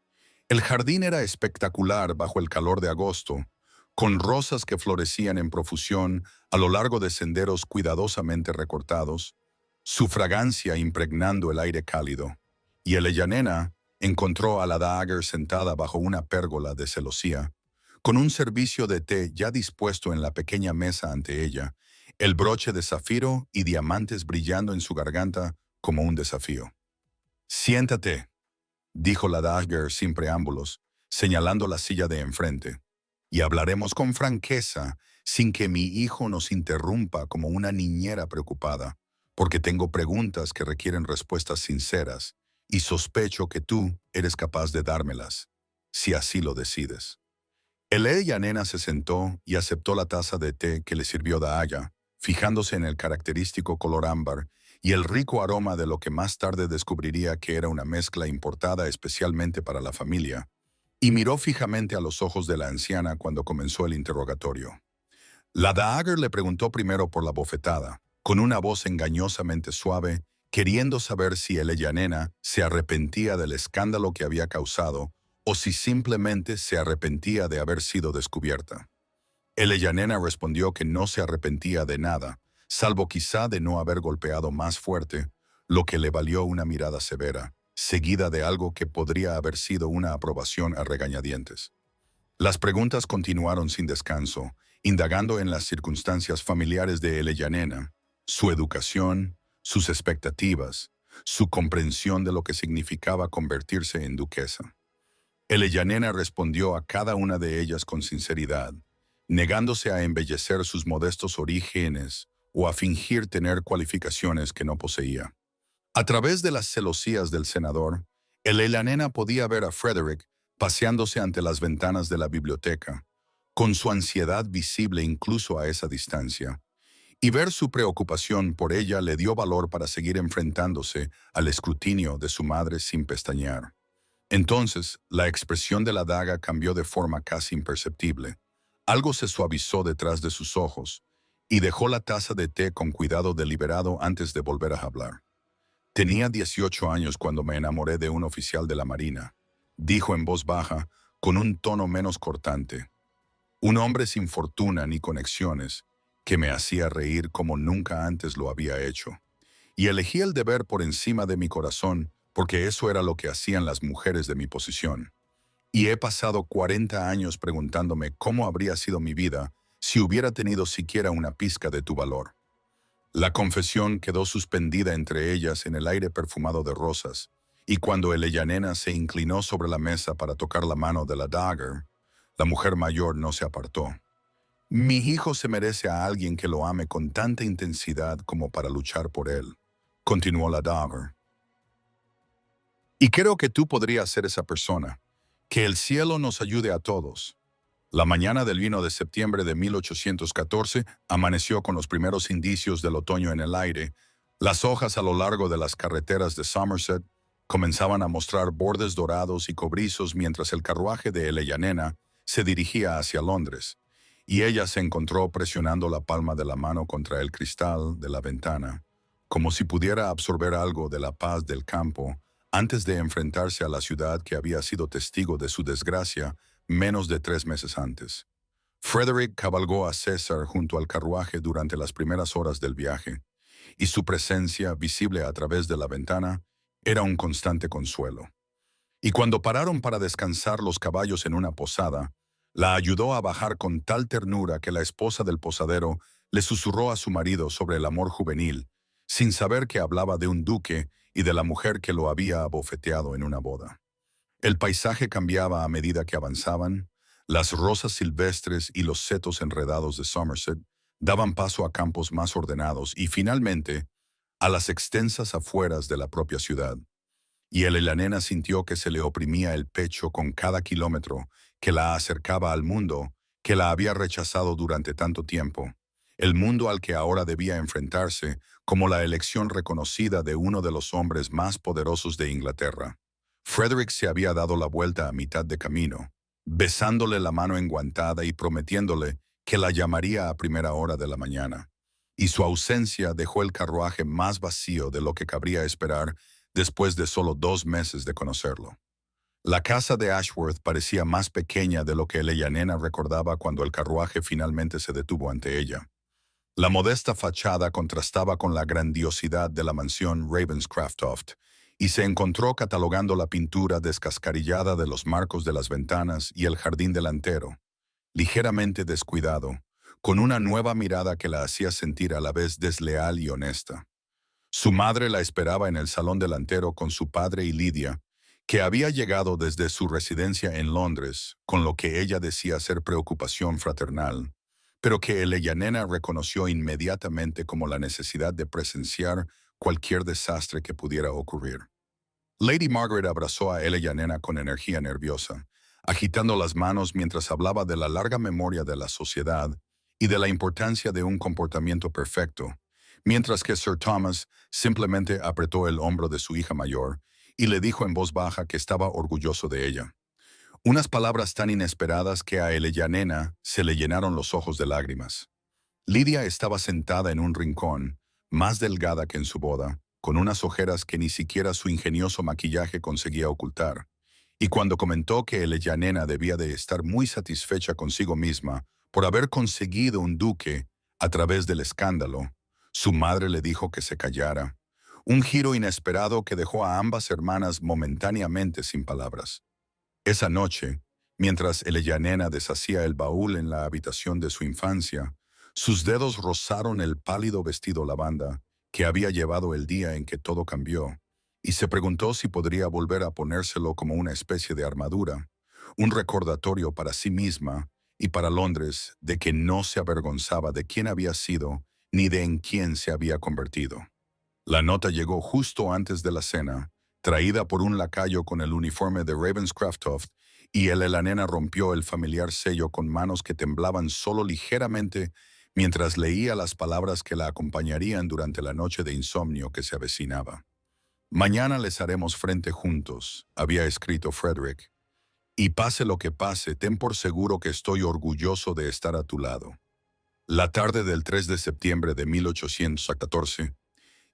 El jardín era espectacular bajo el calor de agosto, con rosas que florecían en profusión a lo largo de senderos cuidadosamente recortados, su fragancia impregnando el aire cálido. Y Eleyanena encontró a la Dagger sentada bajo una pérgola de celosía, con un servicio de té ya dispuesto en la pequeña mesa ante ella, el broche de zafiro y diamantes brillando en su garganta como un desafío. «Siéntate», dijo la Dagger sin preámbulos, señalando la silla de enfrente, «y hablaremos con franqueza, sin que mi hijo nos interrumpa como una niñera preocupada, porque tengo preguntas que requieren respuestas sinceras, y sospecho que tú eres capaz de dármelas, si así lo decides». Eleyanena se sentó y aceptó la taza de té que le sirvió Daaya, fijándose en el característico color ámbar y el rico aroma de lo que más tarde descubriría que era una mezcla importada especialmente para la familia, y miró fijamente a los ojos de la anciana cuando comenzó el interrogatorio. La Dagger le preguntó primero por la bofetada, con una voz engañosamente suave, queriendo saber si Eleyanena se arrepentía del escándalo que había causado o si simplemente se arrepentía de haber sido descubierta. Eleyanena respondió que no se arrepentía de nada, salvo quizá de no haber golpeado más fuerte, lo que le valió una mirada severa, seguida de algo que podría haber sido una aprobación a regañadientes. Las preguntas continuaron sin descanso, indagando en las circunstancias familiares de Eleyanena, su educación, sus expectativas, su comprensión de lo que significaba convertirse en duquesa. Eleyanena respondió a cada una de ellas con sinceridad, negándose a embellecer sus modestos orígenes o a fingir tener cualificaciones que no poseía. A través de las celosías del senador, Eleyanena podía ver a Frederick paseándose ante las ventanas de la biblioteca, con su ansiedad visible incluso a esa distancia, y ver su preocupación por ella le dio valor para seguir enfrentándose al escrutinio de su madre sin pestañear. Entonces, la expresión de la daga cambió de forma casi imperceptible. Algo se suavizó detrás de sus ojos, y dejó la taza de té con cuidado deliberado antes de volver a hablar. «Tenía 18 años cuando me enamoré de un oficial de la Marina», dijo en voz baja, con un tono menos cortante. «Un hombre sin fortuna ni conexiones, que me hacía reír como nunca antes lo había hecho. Y elegí el deber por encima de mi corazón, porque eso era lo que hacían las mujeres de mi posición. Y he pasado 40 años preguntándome cómo habría sido mi vida si hubiera tenido siquiera una pizca de tu valor». La confesión quedó suspendida entre ellas en el aire perfumado de rosas, y cuando Eleyanena se inclinó sobre la mesa para tocar la mano de la Dagger, la mujer mayor no se apartó. «Mi hijo se merece a alguien que lo ame con tanta intensidad como para luchar por él», continuó la Dagger. «Y creo que tú podrías ser esa persona. Que el cielo nos ayude a todos». La mañana del 1 de septiembre de 1814 amaneció con los primeros indicios del otoño en el aire. Las hojas a lo largo de las carreteras de Somerset comenzaban a mostrar bordes dorados y cobrizos mientras el carruaje de Eleyanena se dirigía hacia Londres, y ella se encontró presionando la palma de la mano contra el cristal de la ventana, como si pudiera absorber algo de la paz del campo antes de enfrentarse a la ciudad que había sido testigo de su desgracia menos de 3 meses antes. Frederick cabalgó a César junto al carruaje durante las primeras horas del viaje, y su presencia, visible a través de la ventana, era un constante consuelo. Y cuando pararon para descansar los caballos en una posada, La ayudó a bajar con tal ternura que la esposa del posadero le susurró a su marido sobre el amor juvenil, sin saber que hablaba de un duque y de la mujer que lo había abofeteado en una boda. El paisaje cambiaba a medida que avanzaban. Las rosas silvestres y los setos enredados de Somerset daban paso a campos más ordenados y, finalmente, a las extensas afueras de la propia ciudad. Y la nena sintió que se le oprimía el pecho con cada kilómetro que la acercaba al mundo que la había rechazado durante tanto tiempo, el mundo al que ahora debía enfrentarse como la elección reconocida de uno de los hombres más poderosos de Inglaterra. Frederick se había dado la vuelta a mitad de camino, besándole la mano enguantada y prometiéndole que la llamaría a primera hora de la mañana. Y su ausencia dejó el carruaje más vacío de lo que cabría esperar después de solo 2 meses de conocerlo. La casa de Ashworth parecía más pequeña de lo que nena recordaba cuando el carruaje finalmente se detuvo ante ella. La modesta fachada contrastaba con la grandiosidad de la mansión Ravenscroft y se encontró catalogando la pintura descascarillada de los marcos de las ventanas y el jardín delantero, ligeramente descuidado, con una nueva mirada que la hacía sentir a la vez desleal y honesta. Su madre la esperaba en el salón delantero con su padre y Lydia, que había llegado desde su residencia en Londres, con lo que ella decía ser preocupación fraternal, pero que nena reconoció inmediatamente como la necesidad de presenciar cualquier desastre que pudiera ocurrir. Lady Margaret abrazó a nena con energía nerviosa, agitando las manos mientras hablaba de la larga memoria de la sociedad y de la importancia de un comportamiento perfecto, mientras que Sir Thomas simplemente apretó el hombro de su hija mayor y le dijo en voz baja que estaba orgulloso de ella. Unas palabras tan inesperadas que a nena se le llenaron los ojos de lágrimas. Lydia estaba sentada en un rincón, más delgada que en su boda, con unas ojeras que ni siquiera su ingenioso maquillaje conseguía ocultar. Y cuando comentó que nena debía de estar muy satisfecha consigo misma por haber conseguido un duque a través del escándalo, su madre le dijo que se callara. Un giro inesperado que dejó a ambas hermanas momentáneamente sin palabras. Esa noche, mientras nena deshacía el baúl en la habitación de su infancia, sus dedos rozaron el pálido vestido lavanda que había llevado el día en que todo cambió, y se preguntó si podría volver a ponérselo como una especie de armadura, un recordatorio para sí misma y para Londres de que no se avergonzaba de quién había sido ni de en quién se había convertido. La nota llegó justo antes de la cena, traída por un lacayo con el uniforme de Ravenscroft, y la nena rompió el familiar sello con manos que temblaban solo ligeramente mientras leía las palabras que la acompañarían durante la noche de insomnio que se avecinaba. «Mañana les haremos frente juntos», había escrito Frederick, «y pase lo que pase, ten por seguro que estoy orgulloso de estar a tu lado». La tarde del 3 de septiembre de 1814,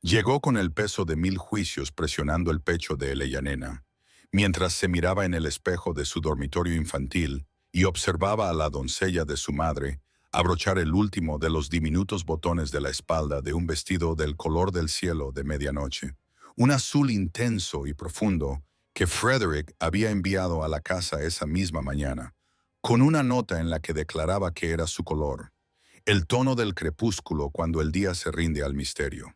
llegó con el peso de 1000 juicios presionando el pecho de nena, mientras se miraba en el espejo de su dormitorio infantil y observaba a la doncella de su madre abrochar el último de los diminutos botones de la espalda de un vestido del color del cielo de medianoche, un azul intenso y profundo que Frederick había enviado a la casa esa misma mañana, con una nota en la que declaraba que era su color, el tono del crepúsculo cuando el día se rinde al misterio.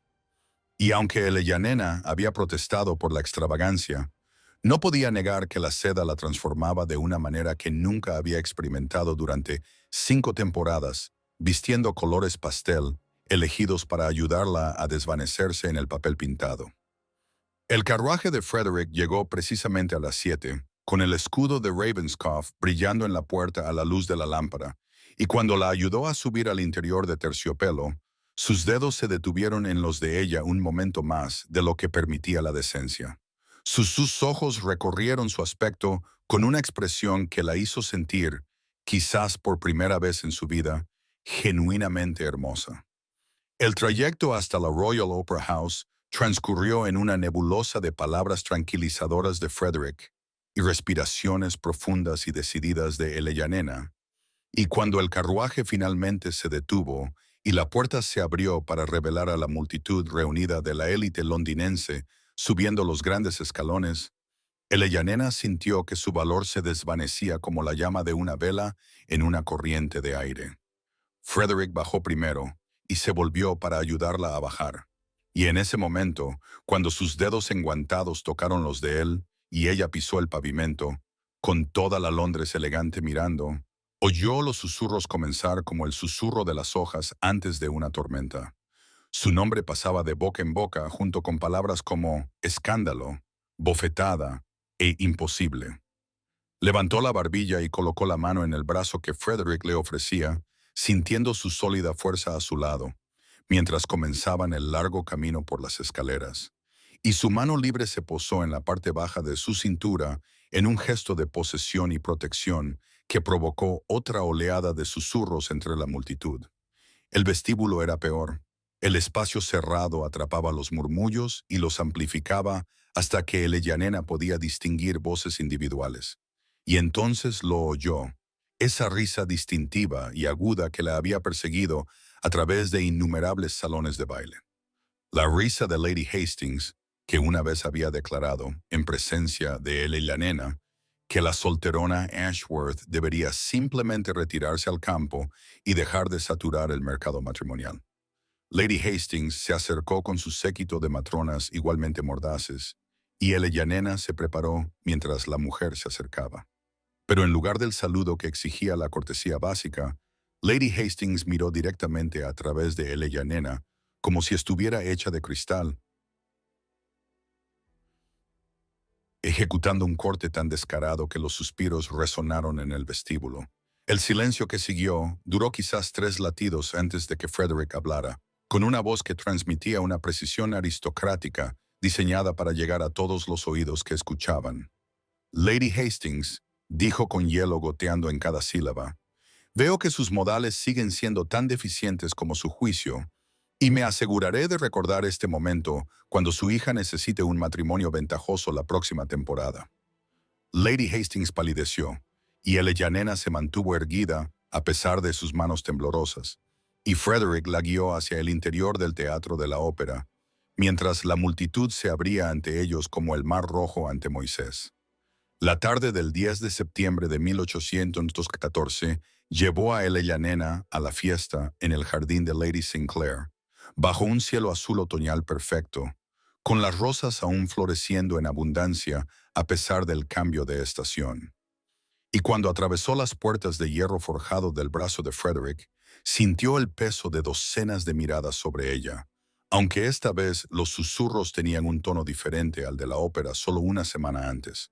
Y aunque nena había protestado por la extravagancia, no podía negar que la seda la transformaba de una manera que nunca había experimentado durante 5 temporadas, vistiendo colores pastel, elegidos para ayudarla a desvanecerse en el papel pintado. El carruaje de Frederick llegó precisamente a las 7, con el escudo de Ravenscroft brillando en la puerta a la luz de la lámpara, y cuando la ayudó a subir al interior de terciopelo, sus dedos se detuvieron en los de ella un momento más de lo que permitía la decencia. Sus ojos recorrieron su aspecto con una expresión que la hizo sentir, quizás por primera vez en su vida, genuinamente hermosa. El trayecto hasta la Royal Opera House transcurrió en una nebulosa de palabras tranquilizadoras de Frederick y respiraciones profundas y decididas de nena. Y cuando el carruaje finalmente se detuvo y la puerta se abrió para revelar a la multitud reunida de la élite londinense subiendo los grandes escalones, Elellanena sintió que su valor se desvanecía como la llama de una vela en una corriente de aire. Frederick bajó primero y se volvió para ayudarla a bajar. Y en ese momento, cuando sus dedos enguantados tocaron los de él y ella pisó el pavimento, con toda la Londres elegante mirando, oyó los susurros comenzar como el susurro de las hojas antes de una tormenta. Su nombre pasaba de boca en boca junto con palabras como escándalo, bofetada e imposible. Levantó la barbilla y colocó la mano en el brazo que Frederick le ofrecía, sintiendo su sólida fuerza a su lado, mientras comenzaban el largo camino por las escaleras. Y su mano libre se posó en la parte baja de su cintura en un gesto de posesión y protección que provocó otra oleada de susurros entre la multitud. El vestíbulo era peor. El espacio cerrado atrapaba los murmullos y los amplificaba hasta que Elellanena podía distinguir voces individuales. Y entonces lo oyó, esa risa distintiva y aguda que la había perseguido a través de innumerables salones de baile. La risa de Lady Hastings, que una vez había declarado, en presencia de Elellanena, que la solterona Ashworth debería simplemente retirarse al campo y dejar de saturar el mercado matrimonial. Lady Hastings se acercó con su séquito de matronas igualmente mordaces, y Elellanena se preparó mientras la mujer se acercaba. Pero en lugar del saludo que exigía la cortesía básica, Lady Hastings miró directamente a través de Elellanena, como si estuviera hecha de cristal, ejecutando un corte tan descarado que los suspiros resonaron en el vestíbulo. El silencio que siguió duró quizás 3 latidos antes de que Frederick hablara, con una voz que transmitía una precisión aristocrática diseñada para llegar a todos los oídos que escuchaban. Lady Hastings, dijo con hielo goteando en cada sílaba, veo que sus modales siguen siendo tan deficientes como su juicio, y me aseguraré de recordar este momento cuando su hija necesite un matrimonio ventajoso la próxima temporada. Lady Hastings palideció, y Elellanena se mantuvo erguida a pesar de sus manos temblorosas, y Frederick la guió hacia el interior del teatro de la ópera, mientras la multitud se abría ante ellos como el mar rojo ante Moisés. La tarde del 10 de septiembre de 1814 llevó a Elellanena a la fiesta en el jardín de Lady Sinclair, bajo un cielo azul otoñal perfecto, con las rosas aún floreciendo en abundancia a pesar del cambio de estación. Y cuando atravesó las puertas de hierro forjado del brazo de Frederick, sintió el peso de docenas de miradas sobre ella, aunque esta vez los susurros tenían un tono diferente al de la ópera solo una semana antes.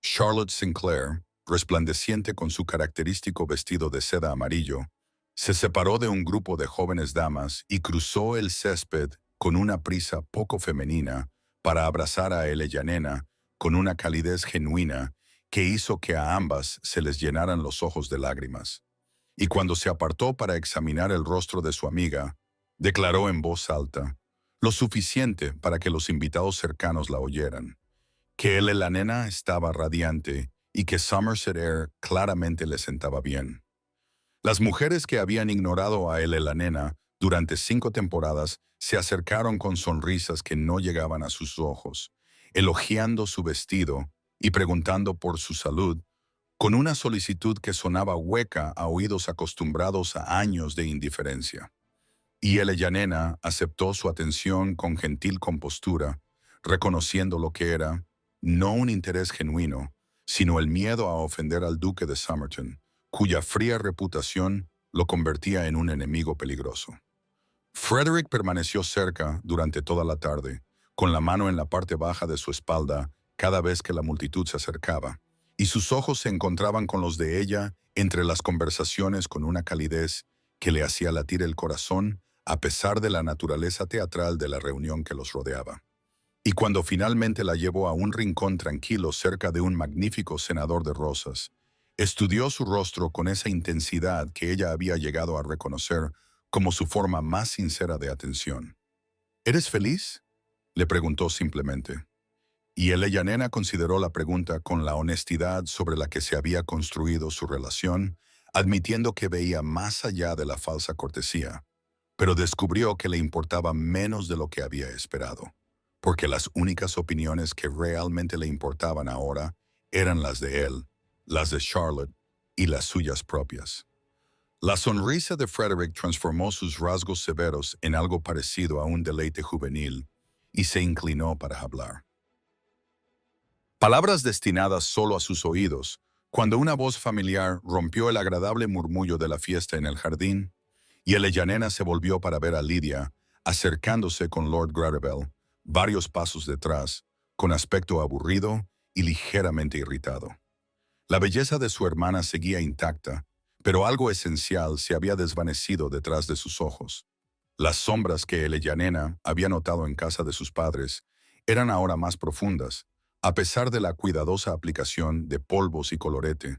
Charlotte Sinclair, resplandeciente con su característico vestido de seda amarillo, se separó de un grupo de jóvenes damas y cruzó el césped con una prisa poco femenina para abrazar a Elellanena con una calidez genuina que hizo que a ambas se les llenaran los ojos de lágrimas. Y cuando se apartó para examinar el rostro de su amiga, declaró en voz alta, lo suficiente para que los invitados cercanos la oyeran, que Elellanena estaba radiante y que Somerset Air claramente le sentaba bien. Las mujeres que habían ignorado a Elellanena durante 5 temporadas se acercaron con sonrisas que no llegaban a sus ojos, elogiando su vestido y preguntando por su salud, con una solicitud que sonaba hueca a oídos acostumbrados a años de indiferencia. Y Elellanena aceptó su atención con gentil compostura, reconociendo lo que era, no un interés genuino, sino el miedo a ofender al duque de Somerton, cuya fría reputación lo convertía en un enemigo peligroso. Frederick permaneció cerca durante toda la tarde, con la mano en la parte baja de su espalda cada vez que la multitud se acercaba, y sus ojos se encontraban con los de ella entre las conversaciones con una calidez que le hacía latir el corazón a pesar de la naturaleza teatral de la reunión que los rodeaba. Y cuando finalmente la llevó a un rincón tranquilo cerca de un magnífico cenador de rosas, estudió su rostro con esa intensidad que ella había llegado a reconocer como su forma más sincera de atención. ¿Eres feliz?, le preguntó simplemente. Y Elellanena consideró la pregunta con la honestidad sobre la que se había construido su relación, admitiendo que veía más allá de la falsa cortesía, pero descubrió que le importaba menos de lo que había esperado. porque las únicas opiniones que realmente le importaban ahora eran las de él, las de Charlotte y las suyas propias. La sonrisa de Frederick transformó sus rasgos severos en algo parecido a un deleite juvenil y se inclinó para hablar. Palabras destinadas solo a sus oídos, cuando una voz familiar rompió el agradable murmullo de la fiesta en el jardín, y Eleyanena se volvió para ver a Lidia, acercándose con Lord Gravell, varios pasos detrás, con aspecto aburrido y ligeramente irritado. La belleza de su hermana seguía intacta, pero algo esencial se había desvanecido detrás de sus ojos. Las sombras que Eleyanena había notado en casa de sus padres eran ahora más profundas, a pesar de la cuidadosa aplicación de polvos y colorete,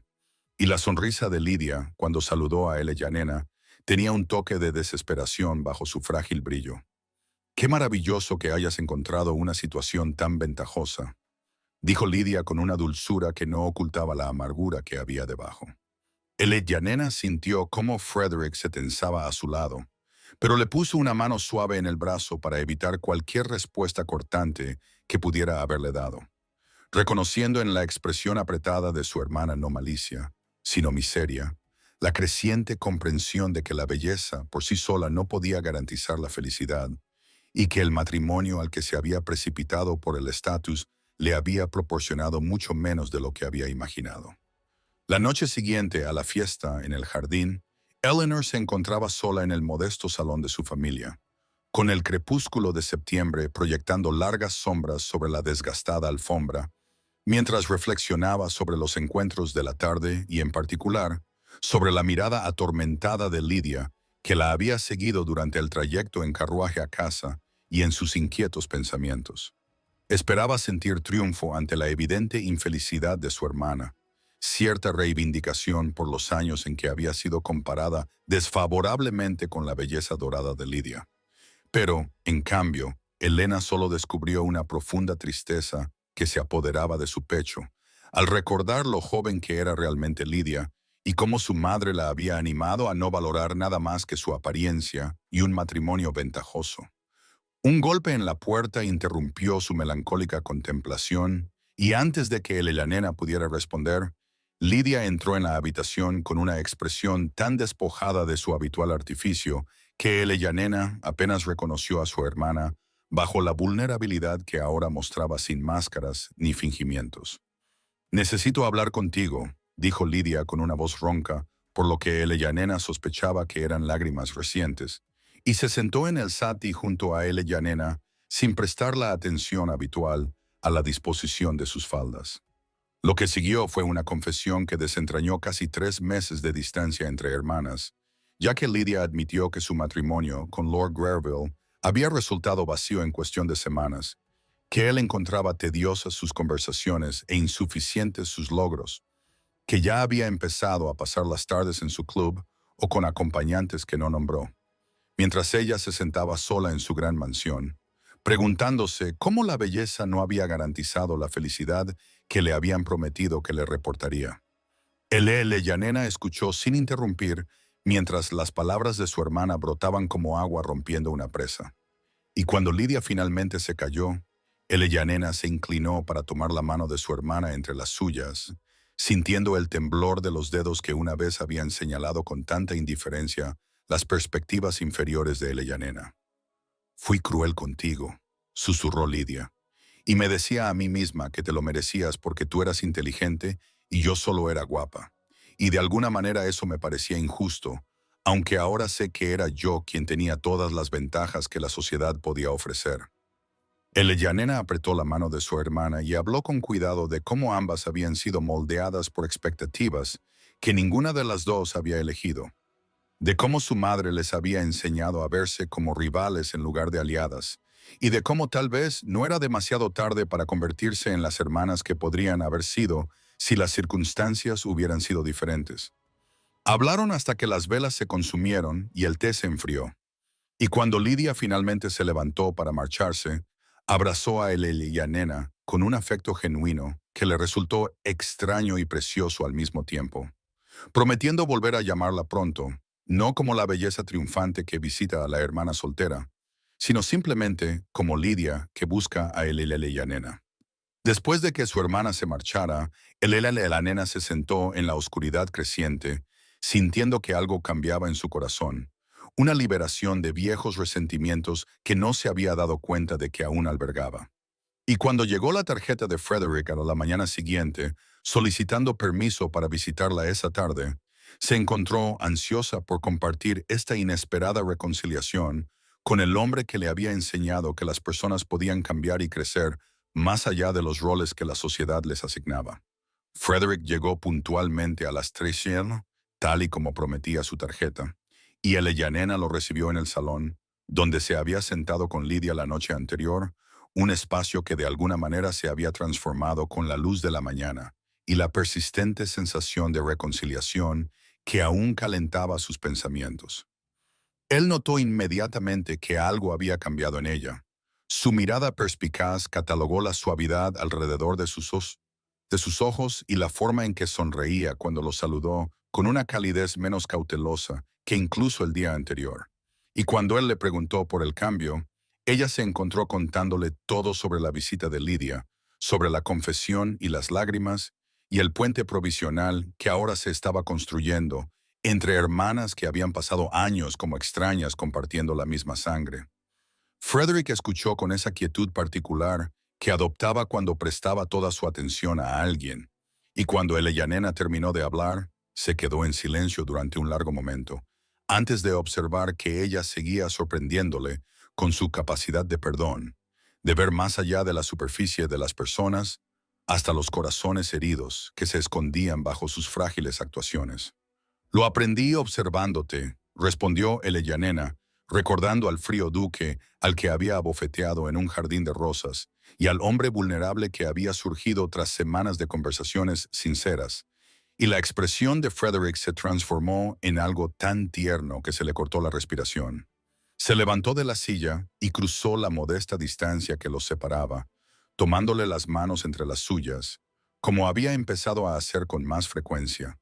y la sonrisa de Lidia, cuando saludó a Eleyanena, tenía un toque de desesperación bajo su frágil brillo. «Qué maravilloso que hayas encontrado una situación tan ventajosa», dijo Lidia con una dulzura que no ocultaba la amargura que había debajo. Eleyanena sintió cómo Frederick se tensaba a su lado, pero le puso una mano suave en el brazo para evitar cualquier respuesta cortante que pudiera haberle dado. Reconociendo en la expresión apretada de su hermana no malicia, sino miseria, la creciente comprensión de que la belleza por sí sola no podía garantizar la felicidad y que el matrimonio al que se había precipitado por el estatus le había proporcionado mucho menos de lo que había imaginado. La noche siguiente a la fiesta en el jardín, Eleanor se encontraba sola en el modesto salón de su familia, con el crepúsculo de septiembre proyectando largas sombras sobre la desgastada alfombra, mientras reflexionaba sobre los encuentros de la tarde y, en particular, sobre la mirada atormentada de Lidia, que la había seguido durante el trayecto en carruaje a casa y en sus inquietos pensamientos. Esperaba sentir triunfo ante la evidente infelicidad de su hermana, cierta reivindicación por los años en que había sido comparada desfavorablemente con la belleza dorada de Lidia. Pero, en cambio, Elena solo descubrió una profunda tristeza que se apoderaba de su pecho, al recordar lo joven que era realmente Lidia y cómo su madre la había animado a no valorar nada más que su apariencia y un matrimonio ventajoso. Un golpe en la puerta interrumpió su melancólica contemplación y antes de que Eleyanena pudiera responder, Lidia entró en la habitación con una expresión tan despojada de su habitual artificio que Eleyanena apenas reconoció a su hermana bajo la vulnerabilidad que ahora mostraba sin máscaras ni fingimientos. «Necesito hablar contigo», dijo Lidia con una voz ronca, por lo que Eleyanena sospechaba que eran lágrimas recientes, y se sentó en el sati junto a Eleyanena sin prestar la atención habitual a la disposición de sus faldas. Lo que siguió fue una confesión que desentrañó casi 3 meses de distancia entre hermanas, ya que Lidia admitió que su matrimonio con Lord Gravell había resultado vacío en cuestión de semanas, que él encontraba tediosas sus conversaciones e insuficientes sus logros, que ya había empezado a pasar las tardes en su club o con acompañantes que no nombró, mientras ella se sentaba sola en su gran mansión, preguntándose cómo la belleza no había garantizado la felicidad que le habían prometido que le reportaría. Eleyanena escuchó sin interrumpir mientras las palabras de su hermana brotaban como agua rompiendo una presa. Y cuando Lidia finalmente se calló, Eleyanena se inclinó para tomar la mano de su hermana entre las suyas, sintiendo el temblor de los dedos que una vez habían señalado con tanta indiferencia las perspectivas inferiores de Eleyanena. «Fui cruel contigo», susurró Lidia, «y me decía a mí misma que te lo merecías porque tú eras inteligente y yo solo era guapa. Y de alguna manera eso me parecía injusto, aunque ahora sé que era yo quien tenía todas las ventajas que la sociedad podía ofrecer». Eleyanena apretó la mano de su hermana y habló con cuidado de cómo ambas habían sido moldeadas por expectativas que ninguna de las dos había elegido, de cómo su madre les había enseñado a verse como rivales en lugar de aliadas, y de cómo tal vez no era demasiado tarde para convertirse en las hermanas que podrían haber sido si las circunstancias hubieran sido diferentes. Hablaron hasta que las velas se consumieron y el té se enfrió, y cuando Lidia finalmente se levantó para marcharse, abrazó a Eleyanena con un afecto genuino que le resultó extraño y precioso al mismo tiempo, prometiendo volver a llamarla pronto, no como la belleza triunfante que visita a la hermana soltera, sino simplemente como Lidia que busca a la nena. Después de que su hermana se marchara, la nena se sentó en la oscuridad creciente, sintiendo que algo cambiaba en su corazón, una liberación de viejos resentimientos que no se había dado cuenta de que aún albergaba. Y cuando llegó la tarjeta de Frederick a la mañana siguiente, solicitando permiso para visitarla esa tarde, se encontró ansiosa por compartir esta inesperada reconciliación con el hombre que le había enseñado que las personas podían cambiar y crecer más allá de los roles que la sociedad les asignaba. Frederick llegó puntualmente a las 3 p.m., tal y como prometía su tarjeta, y Nena lo recibió en el salón, donde se había sentado con Lidia la noche anterior, un espacio que de alguna manera se había transformado con la luz de la mañana y la persistente sensación de reconciliación que aún calentaba sus pensamientos. Él notó inmediatamente que algo había cambiado en ella. Su mirada perspicaz catalogó la suavidad alrededor de sus ojos y la forma en que sonreía cuando lo saludó con una calidez menos cautelosa que incluso el día anterior. Y cuando él le preguntó por el cambio, ella se encontró contándole todo sobre la visita de Lidia, sobre la confesión y las lágrimas, y el puente provisional que ahora se estaba construyendo entre hermanas que habían pasado años como extrañas compartiendo la misma sangre. Frederick escuchó con esa quietud particular que adoptaba cuando prestaba toda su atención a alguien, y cuando Nena terminó de hablar, se quedó en silencio durante un largo momento, antes de observar que ella seguía sorprendiéndole con su capacidad de perdón, de ver más allá de la superficie de las personas hasta los corazones heridos que se escondían bajo sus frágiles actuaciones. Lo aprendí observándote, respondió Nena, recordando al frío duque al que había abofeteado en un jardín de rosas y al hombre vulnerable que había surgido tras semanas de conversaciones sinceras. Y la expresión de Frederick se transformó en algo tan tierno que se le cortó la respiración. Se levantó de la silla y cruzó la modesta distancia que los separaba, tomándole las manos entre las suyas, como había empezado a hacer con más frecuencia,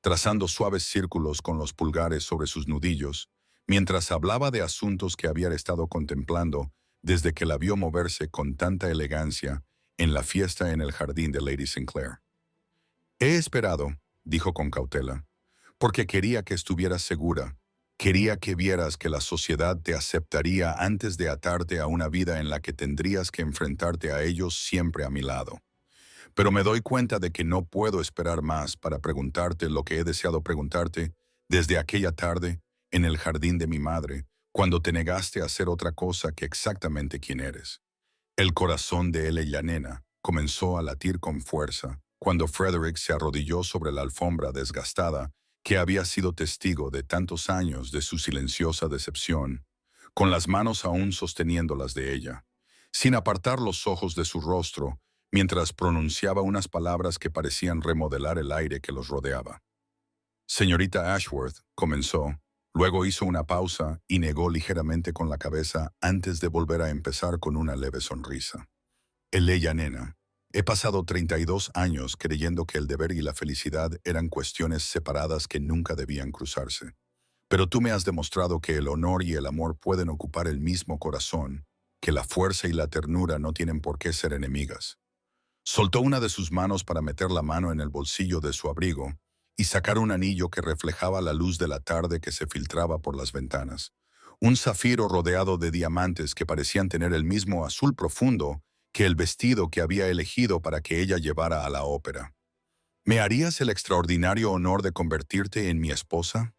trazando suaves círculos con los pulgares sobre sus nudillos, mientras hablaba de asuntos que había estado contemplando desde que la vio moverse con tanta elegancia en la fiesta en el jardín de Lady Sinclair. He esperado, dijo con cautela, porque quería que estuvieras segura. Quería que vieras que la sociedad te aceptaría antes de atarte a una vida en la que tendrías que enfrentarte a ellos siempre a mi lado. Pero me doy cuenta de que no puedo esperar más para preguntarte lo que he deseado preguntarte desde aquella tarde en el jardín de mi madre, cuando te negaste a ser otra cosa que exactamente quién eres. El corazón de Nena comenzó a latir con fuerza cuando Frederick se arrodilló sobre la alfombra desgastada que había sido testigo de tantos años de su silenciosa decepción, con las manos aún sosteniendo las de ella, sin apartar los ojos de su rostro, mientras pronunciaba unas palabras que parecían remodelar el aire que los rodeaba. Señorita Ashworth, comenzó, luego hizo una pausa y negó ligeramente con la cabeza antes de volver a empezar con una leve sonrisa. Nena, he pasado 32 años creyendo que el deber y la felicidad eran cuestiones separadas que nunca debían cruzarse. Pero tú me has demostrado que el honor y el amor pueden ocupar el mismo corazón, que la fuerza y la ternura no tienen por qué ser enemigas. Soltó una de sus manos para meter la mano en el bolsillo de su abrigo y sacar un anillo que reflejaba la luz de la tarde que se filtraba por las ventanas. Un zafiro rodeado de diamantes que parecían tener el mismo azul profundo que el vestido que había elegido para que ella llevara a la ópera. ¿Me harías el extraordinario honor de convertirte en mi esposa?,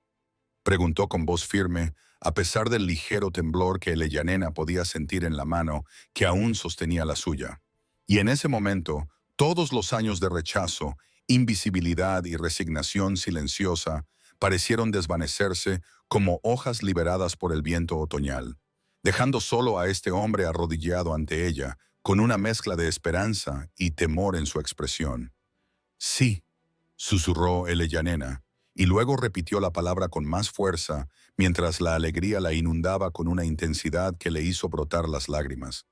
preguntó con voz firme, a pesar del ligero temblor que Nena podía sentir en la mano que aún sostenía la suya. Y en ese momento, todos los años de rechazo, invisibilidad y resignación silenciosa parecieron desvanecerse como hojas liberadas por el viento otoñal, dejando solo a este hombre arrodillado ante ella, con una mezcla de esperanza y temor en su expresión. Sí, susurró Nena, y luego repitió la palabra con más fuerza, mientras la alegría la inundaba con una intensidad que le hizo brotar las lágrimas.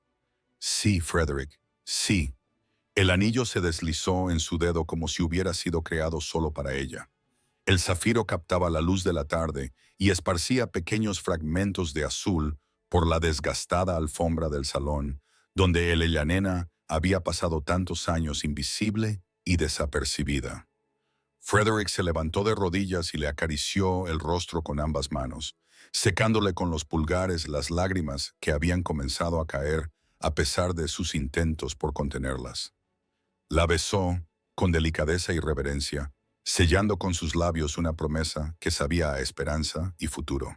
Sí, Frederick, sí. El anillo se deslizó en su dedo como si hubiera sido creado solo para ella. El zafiro captaba la luz de la tarde y esparcía pequeños fragmentos de azul por la desgastada alfombra del salón, donde Eleyanena había pasado tantos años invisible y desapercibida. Frederick se levantó de rodillas y le acarició el rostro con ambas manos, secándole con los pulgares las lágrimas que habían comenzado a caer a pesar de sus intentos por contenerlas. La besó con delicadeza y reverencia, sellando con sus labios una promesa que sabía a esperanza y futuro.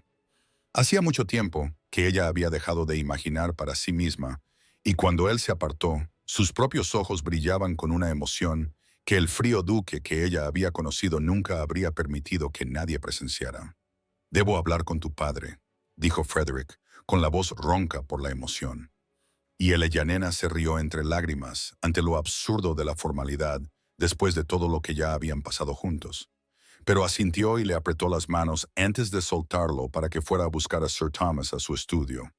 Hacía mucho tiempo que ella había dejado de imaginar para sí misma, y cuando él se apartó, sus propios ojos brillaban con una emoción que el frío duque que ella había conocido nunca habría permitido que nadie presenciara. «Debo hablar con tu padre», dijo Frederick, con la voz ronca por la emoción. Y Eleyanena se rió entre lágrimas ante lo absurdo de la formalidad después de todo lo que ya habían pasado juntos. Pero asintió y le apretó las manos antes de soltarlo para que fuera a buscar a Sir Thomas a su estudio.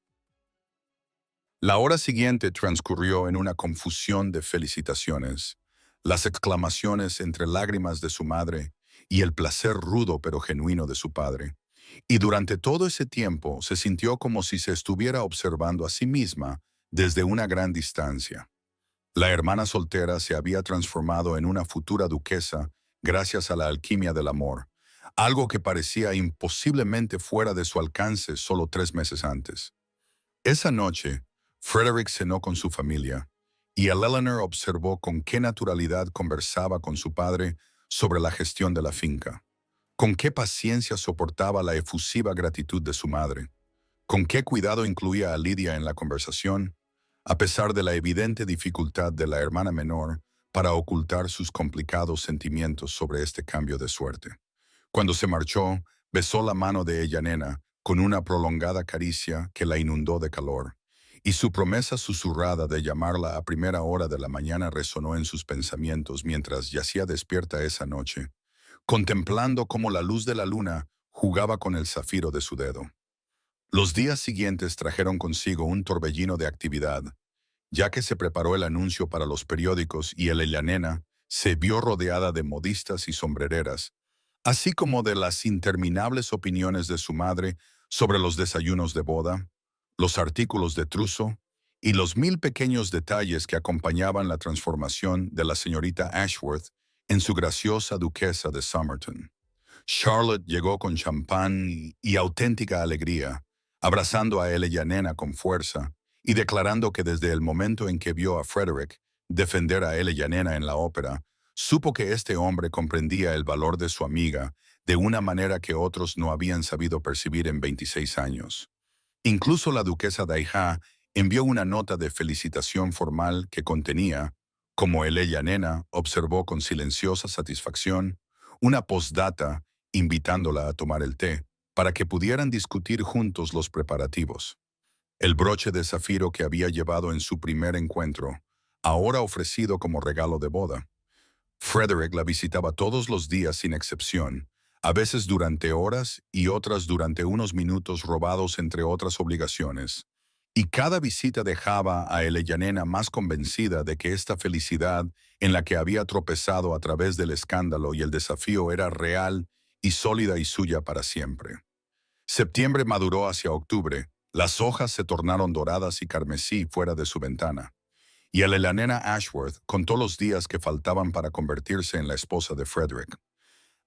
La hora siguiente transcurrió en una confusión de felicitaciones, las exclamaciones entre lágrimas de su madre y el placer rudo pero genuino de su padre. Y durante todo ese tiempo se sintió como si se estuviera observando a sí misma desde una gran distancia. La hermana soltera se había transformado en una futura duquesa gracias a la alquimia del amor, algo que parecía imposiblemente fuera de su alcance solo 3 meses antes. Esa noche, Frederick cenó con su familia, y Eleanor observó con qué naturalidad conversaba con su padre sobre la gestión de la finca, con qué paciencia soportaba la efusiva gratitud de su madre, con qué cuidado incluía a Lydia en la conversación, a pesar de la evidente dificultad de la hermana menor para ocultar sus complicados sentimientos sobre este cambio de suerte. Cuando se marchó, besó la mano de Eleyanena con una prolongada caricia que la inundó de calor, y su promesa susurrada de llamarla a primera hora de la mañana resonó en sus pensamientos mientras yacía despierta esa noche, contemplando cómo la luz de la luna jugaba con el zafiro de su dedo. Los días siguientes trajeron consigo un torbellino de actividad, ya que se preparó el anuncio para los periódicos y Eleyanena se vio rodeada de modistas y sombrereras, así como de las interminables opiniones de su madre sobre los desayunos de boda, los artículos de truzo y los 1000 pequeños detalles que acompañaban la transformación de la señorita Ashworth en su graciosa duquesa de Somerton. Charlotte llegó con champán y auténtica alegría, abrazando a Eleyanena con fuerza y declarando que desde el momento en que vio a Frederick defender a Eleyanena en la ópera, supo que este hombre comprendía el valor de su amiga de una manera que otros no habían sabido percibir en 26 años. Incluso la duquesa Daihá envió una nota de felicitación formal que contenía, como Eleyanena observó con silenciosa satisfacción, una postdata invitándola a tomar el té, para que pudieran discutir juntos los preparativos. El broche de zafiro que había llevado en su primer encuentro, ahora ofrecido como regalo de boda. Frederick la visitaba todos los días sin excepción, a veces durante horas y otras durante unos minutos robados entre otras obligaciones. Y cada visita dejaba a Eleyanena más convencida de que esta felicidad en la que había tropezado a través del escándalo y el desafío era real y sólida y suya para siempre. Septiembre maduró hacia octubre, las hojas se tornaron doradas y carmesí fuera de su ventana, y Eleyanena Ashworth contó los días que faltaban para convertirse en la esposa de Frederick,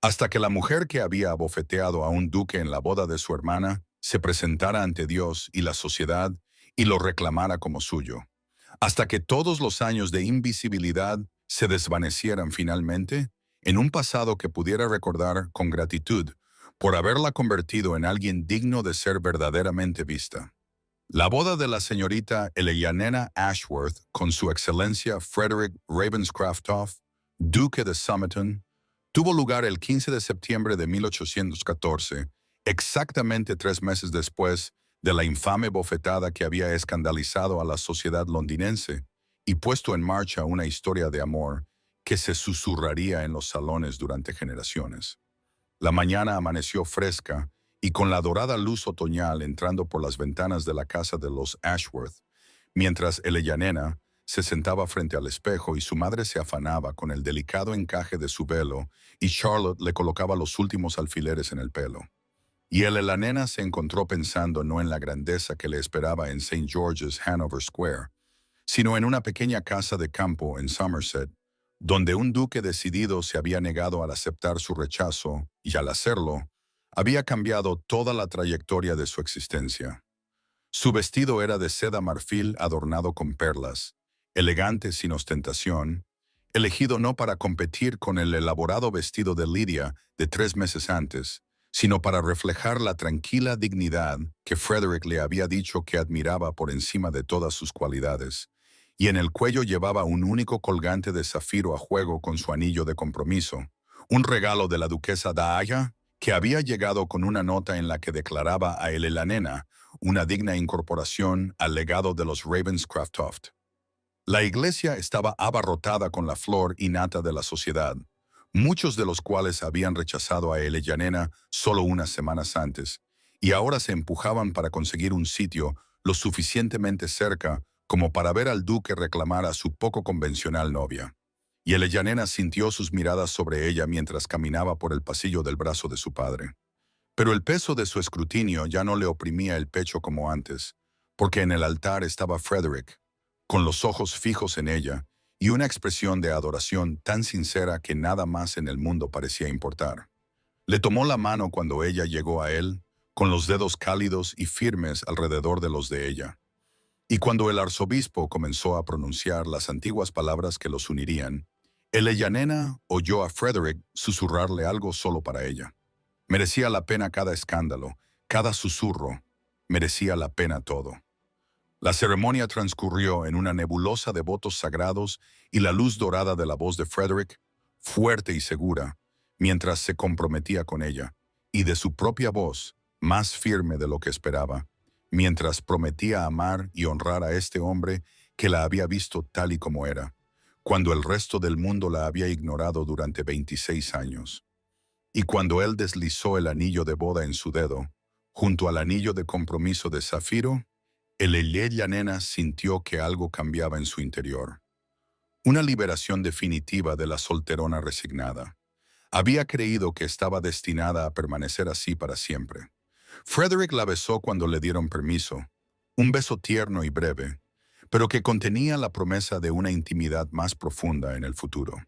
hasta que la mujer que había abofeteado a un duque en la boda de su hermana se presentara ante Dios y la sociedad y lo reclamara como suyo, hasta que todos los años de invisibilidad se desvanecieran finalmente en un pasado que pudiera recordar con gratitud por haberla convertido en alguien digno de ser verdaderamente vista. La boda de la señorita Eleyanena Ashworth con su excelencia Frederick Ravenscraftoff, duque de Somerton, tuvo lugar el 15 de septiembre de 1814, exactamente 3 meses después de la infame bofetada que había escandalizado a la sociedad londinense y puesto en marcha una historia de amor que se susurraría en los salones durante generaciones. La mañana amaneció fresca y con la dorada luz otoñal entrando por las ventanas de la casa de los Ashworth, mientras Eleyanena se sentaba frente al espejo y su madre se afanaba con el delicado encaje de su velo y Charlotte le colocaba los últimos alfileres en el pelo. Y la nena se encontró pensando no en la grandeza que le esperaba en St. George's, Hanover Square, sino en una pequeña casa de campo en Somerset, donde un duque decidido se había negado al aceptar su rechazo y al hacerlo, había cambiado toda la trayectoria de su existencia. Su vestido era de seda marfil adornado con perlas, elegante sin ostentación, elegido no para competir con el elaborado vestido de Lydia de 3 meses antes, sino para reflejar la tranquila dignidad que Frederick le había dicho que admiraba por encima de todas sus cualidades, y en el cuello llevaba un único colgante de zafiro a juego con su anillo de compromiso, un regalo de la duquesa Dahlia, que había llegado con una nota en la que declaraba a él y la nena una digna incorporación al legado de los Ravenscroft. La iglesia estaba abarrotada con la flor y nata de la sociedad, muchos de los cuales habían rechazado a él y a nena solo unas semanas antes, y ahora se empujaban para conseguir un sitio lo suficientemente cerca como para ver al duque reclamar a su poco convencional novia. Y el Ellanena sintió sus miradas sobre ella mientras caminaba por el pasillo del brazo de su padre. Pero el peso de su escrutinio ya no le oprimía el pecho como antes, porque en el altar estaba Frederick, con los ojos fijos en ella y una expresión de adoración tan sincera que nada más en el mundo parecía importar. Le tomó la mano cuando ella llegó a él, con los dedos cálidos y firmes alrededor de los de ella. Y cuando el arzobispo comenzó a pronunciar las antiguas palabras que los unirían, Elyanena oyó a Frederick susurrarle algo solo para ella. Merecía la pena cada escándalo, cada susurro, merecía la pena todo. La ceremonia transcurrió en una nebulosa de votos sagrados y la luz dorada de la voz de Frederick, fuerte y segura, mientras se comprometía con ella, y de su propia voz, más firme de lo que esperaba, mientras prometía amar y honrar a este hombre que la había visto tal y como era, cuando el resto del mundo la había ignorado durante 26 años. Y cuando él deslizó el anillo de boda en su dedo, junto al anillo de compromiso de zafiro, el Elyanena sintió que algo cambiaba en su interior. Una liberación definitiva de la solterona resignada. Había creído que estaba destinada a permanecer así para siempre. Frederick la besó cuando le dieron permiso, un beso tierno y breve, pero que contenía la promesa de una intimidad más profunda en el futuro.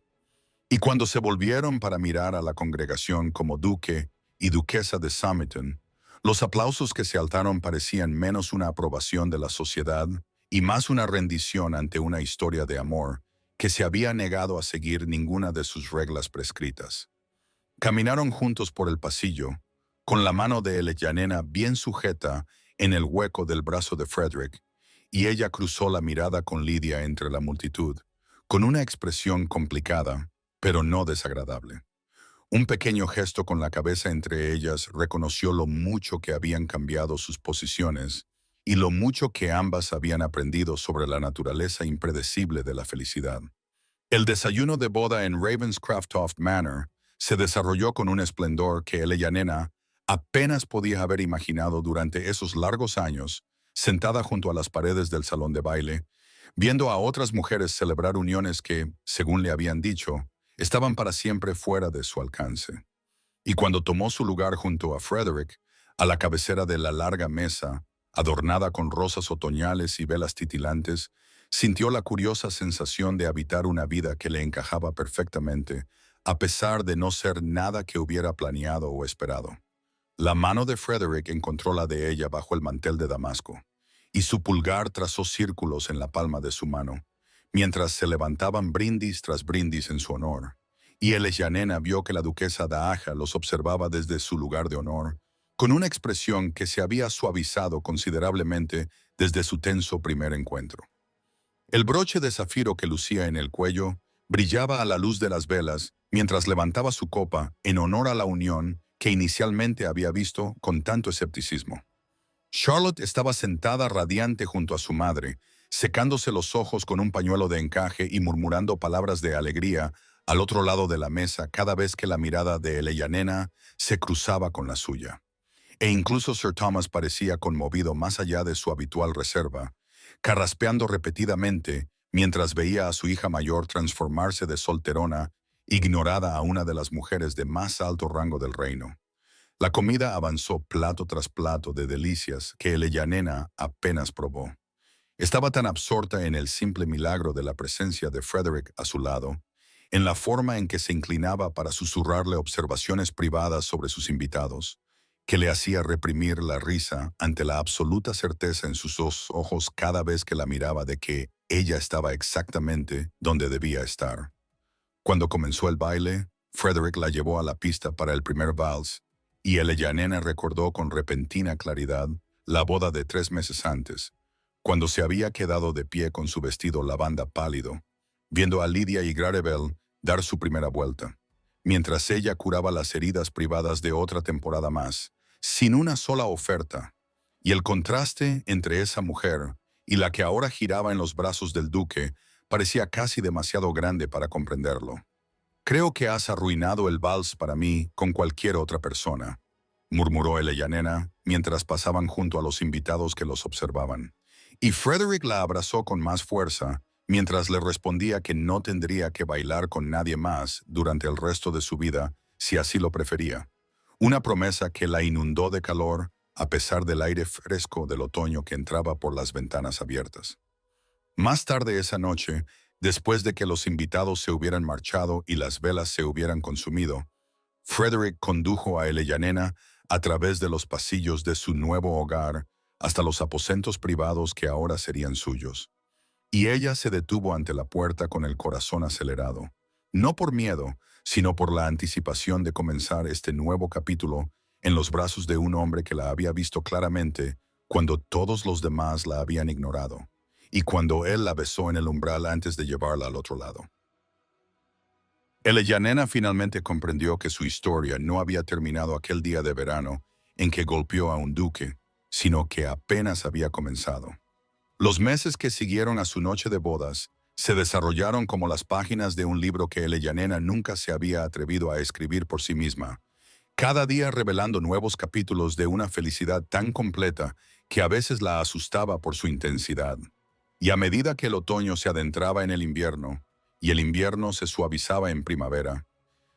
Y cuando se volvieron para mirar a la congregación como duque y duquesa de Somerton, los aplausos que se alzaron parecían menos una aprobación de la sociedad y más una rendición ante una historia de amor que se había negado a seguir ninguna de sus reglas prescritas. Caminaron juntos por el pasillo, con la mano de Elyanena bien sujeta en el hueco del brazo de Frederick, y ella cruzó la mirada con Lydia entre la multitud, con una expresión complicada, pero no desagradable. Un pequeño gesto con la cabeza entre ellas reconoció lo mucho que habían cambiado sus posiciones y lo mucho que ambas habían aprendido sobre la naturaleza impredecible de la felicidad. El desayuno de boda en Ravenscroft Manor se desarrolló con un esplendor que Elyanena apenas podía haber imaginado durante esos largos años, sentada junto a las paredes del salón de baile, viendo a otras mujeres celebrar uniones que, según le habían dicho, estaban para siempre fuera de su alcance. Y cuando tomó su lugar junto a Frederick, a la cabecera de la larga mesa, adornada con rosas otoñales y velas titilantes, sintió la curiosa sensación de habitar una vida que le encajaba perfectamente, a pesar de no ser nada que hubiera planeado o esperado. La mano de Frederick encontró la de ella bajo el mantel de damasco, y su pulgar trazó círculos en la palma de su mano, mientras se levantaban brindis tras brindis en su honor, y Elyanena vio que la duquesa Dahlia los observaba desde su lugar de honor, con una expresión que se había suavizado considerablemente desde su tenso primer encuentro. El broche de zafiro que lucía en el cuello brillaba a la luz de las velas mientras levantaba su copa en honor a la unión que inicialmente había visto con tanto escepticismo. Charlotte estaba sentada radiante junto a su madre, secándose los ojos con un pañuelo de encaje y murmurando palabras de alegría al otro lado de la mesa cada vez que la mirada de Elyanena se cruzaba con la suya. E incluso Sir Thomas parecía conmovido más allá de su habitual reserva, carraspeando repetidamente mientras veía a su hija mayor transformarse de solterona, ignorada a una de las mujeres de más alto rango del reino. La comida avanzó plato tras plato de delicias que Eleyanena apenas probó. Estaba tan absorta en el simple milagro de la presencia de Frederick a su lado, en la forma en que se inclinaba para susurrarle observaciones privadas sobre sus invitados, que le hacía reprimir la risa ante la absoluta certeza en sus dos ojos cada vez que la miraba de que ella estaba exactamente donde debía estar. Cuando comenzó el baile, Frederick la llevó a la pista para el primer vals, y Eleyanena recordó con repentina claridad la boda de 3 meses antes, cuando se había quedado de pie con su vestido lavanda pálido, viendo a Lydia y Claribel dar su primera vuelta, mientras ella curaba las heridas privadas de otra temporada más, sin una sola oferta. Y el contraste entre esa mujer y la que ahora giraba en los brazos del duque parecía casi demasiado grande para comprenderlo. «Creo que has arruinado el vals para mí con cualquier otra persona», murmuró Eleyanena mientras pasaban junto a los invitados que los observaban. Y Frederick la abrazó con más fuerza mientras le respondía que no tendría que bailar con nadie más durante el resto de su vida si así lo prefería. Una promesa que la inundó de calor a pesar del aire fresco del otoño que entraba por las ventanas abiertas. Más tarde esa noche, después de que los invitados se hubieran marchado y las velas se hubieran consumido, Frederick condujo a Eleyanena a través de los pasillos de su nuevo hogar hasta los aposentos privados que ahora serían suyos. Y ella se detuvo ante la puerta con el corazón acelerado, no por miedo, sino por la anticipación de comenzar este nuevo capítulo en los brazos de un hombre que la había visto claramente cuando todos los demás la habían ignorado, y cuando él la besó en el umbral antes de llevarla al otro lado. Eleyanena finalmente comprendió que su historia no había terminado aquel día de verano en que golpeó a un duque, sino que apenas había comenzado. Los meses que siguieron a su noche de bodas se desarrollaron como las páginas de un libro que Eleyanena nunca se había atrevido a escribir por sí misma, cada día revelando nuevos capítulos de una felicidad tan completa que a veces la asustaba por su intensidad. Y a medida que el otoño se adentraba en el invierno, y el invierno se suavizaba en primavera,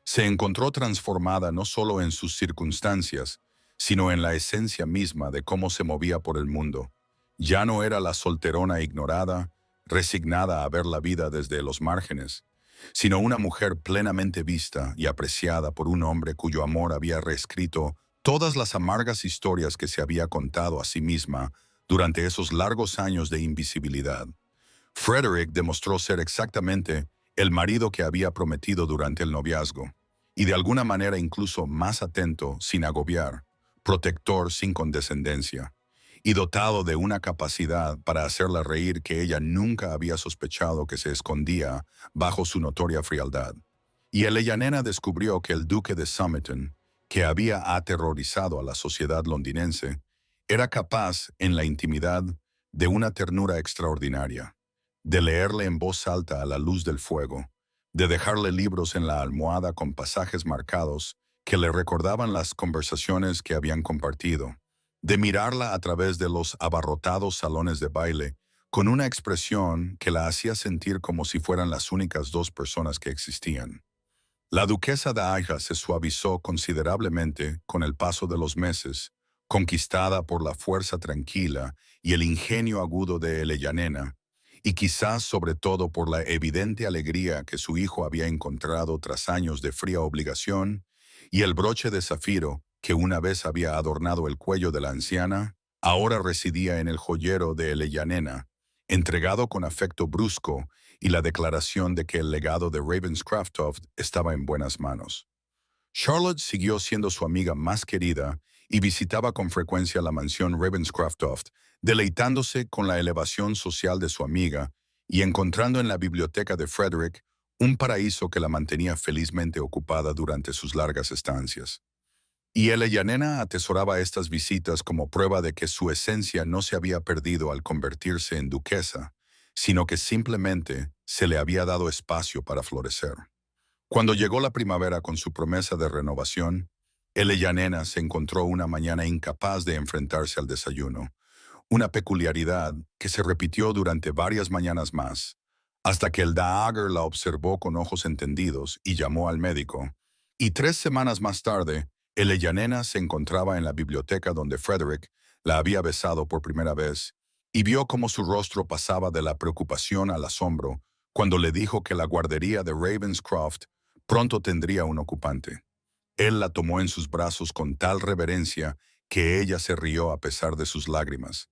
se encontró transformada no solo en sus circunstancias, sino en la esencia misma de cómo se movía por el mundo. Ya no era la solterona ignorada, resignada a ver la vida desde los márgenes, sino una mujer plenamente vista y apreciada por un hombre cuyo amor había reescrito todas las amargas historias que se había contado a sí misma durante esos largos años de invisibilidad. Frederick demostró ser exactamente el marido que había prometido durante el noviazgo, y de alguna manera incluso más atento sin agobiar, protector sin condescendencia, y dotado de una capacidad para hacerla reír que ella nunca había sospechado que se escondía bajo su notoria frialdad. Y Eleyanena descubrió que el duque de Somerton, que había aterrorizado a la sociedad londinense, era capaz, en la intimidad, de una ternura extraordinaria, de leerle en voz alta a la luz del fuego, de dejarle libros en la almohada con pasajes marcados que le recordaban las conversaciones que habían compartido, de mirarla a través de los abarrotados salones de baile con una expresión que la hacía sentir como si fueran las únicas dos personas que existían. La duquesa de Aija se suavizó considerablemente con el paso de los meses, conquistada por la fuerza tranquila y el ingenio agudo de Eleyanena, y quizás sobre todo por la evidente alegría que su hijo había encontrado tras años de fría obligación, y el broche de zafiro que una vez había adornado el cuello de la anciana, ahora residía en el joyero de Eleyanena, entregado con afecto brusco y la declaración de que el legado de Ravenscroft estaba en buenas manos. Charlotte siguió siendo su amiga más querida y visitaba con frecuencia la mansión Ravenscroft, deleitándose con la elevación social de su amiga y encontrando en la biblioteca de Frederick un paraíso que la mantenía felizmente ocupada durante sus largas estancias. Y Eleyanena atesoraba estas visitas como prueba de que su esencia no se había perdido al convertirse en duquesa, sino que simplemente se le había dado espacio para florecer. Cuando llegó la primavera con su promesa de renovación, Eleyanena se encontró una mañana incapaz de enfrentarse al desayuno, una peculiaridad que se repitió durante varias mañanas más, hasta que el Dowager la observó con ojos entendidos y llamó al médico, y 3 semanas más tarde, Elena se encontraba en la biblioteca donde Frederick la había besado por primera vez y vio cómo su rostro pasaba de la preocupación al asombro cuando le dijo que la guardería de Ravenscroft pronto tendría un ocupante. Él la tomó en sus brazos con tal reverencia que ella se rió a pesar de sus lágrimas.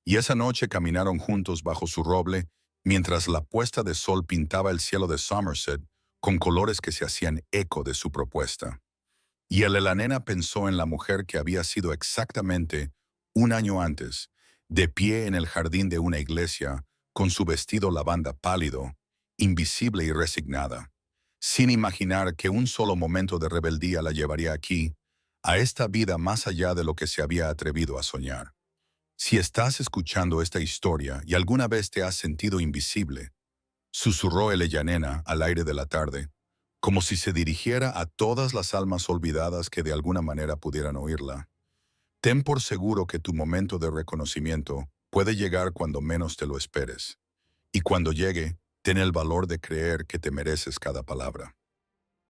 Y esa noche caminaron juntos bajo su roble mientras la puesta de sol pintaba el cielo de Somerset con colores que se hacían eco de su propuesta. Y la nena pensó en la mujer que había sido exactamente un año antes, de pie en el jardín de una iglesia, con su vestido lavanda pálido, invisible y resignada, sin imaginar que un solo momento de rebeldía la llevaría aquí, a esta vida más allá de lo que se había atrevido a soñar. Si estás escuchando esta historia y alguna vez te has sentido invisible, susurró Nena al aire de la tarde, como si se dirigiera a todas las almas olvidadas que de alguna manera pudieran oírla. Ten por seguro que tu momento de reconocimiento puede llegar cuando menos te lo esperes. Y cuando llegue, ten el valor de creer que te mereces cada palabra.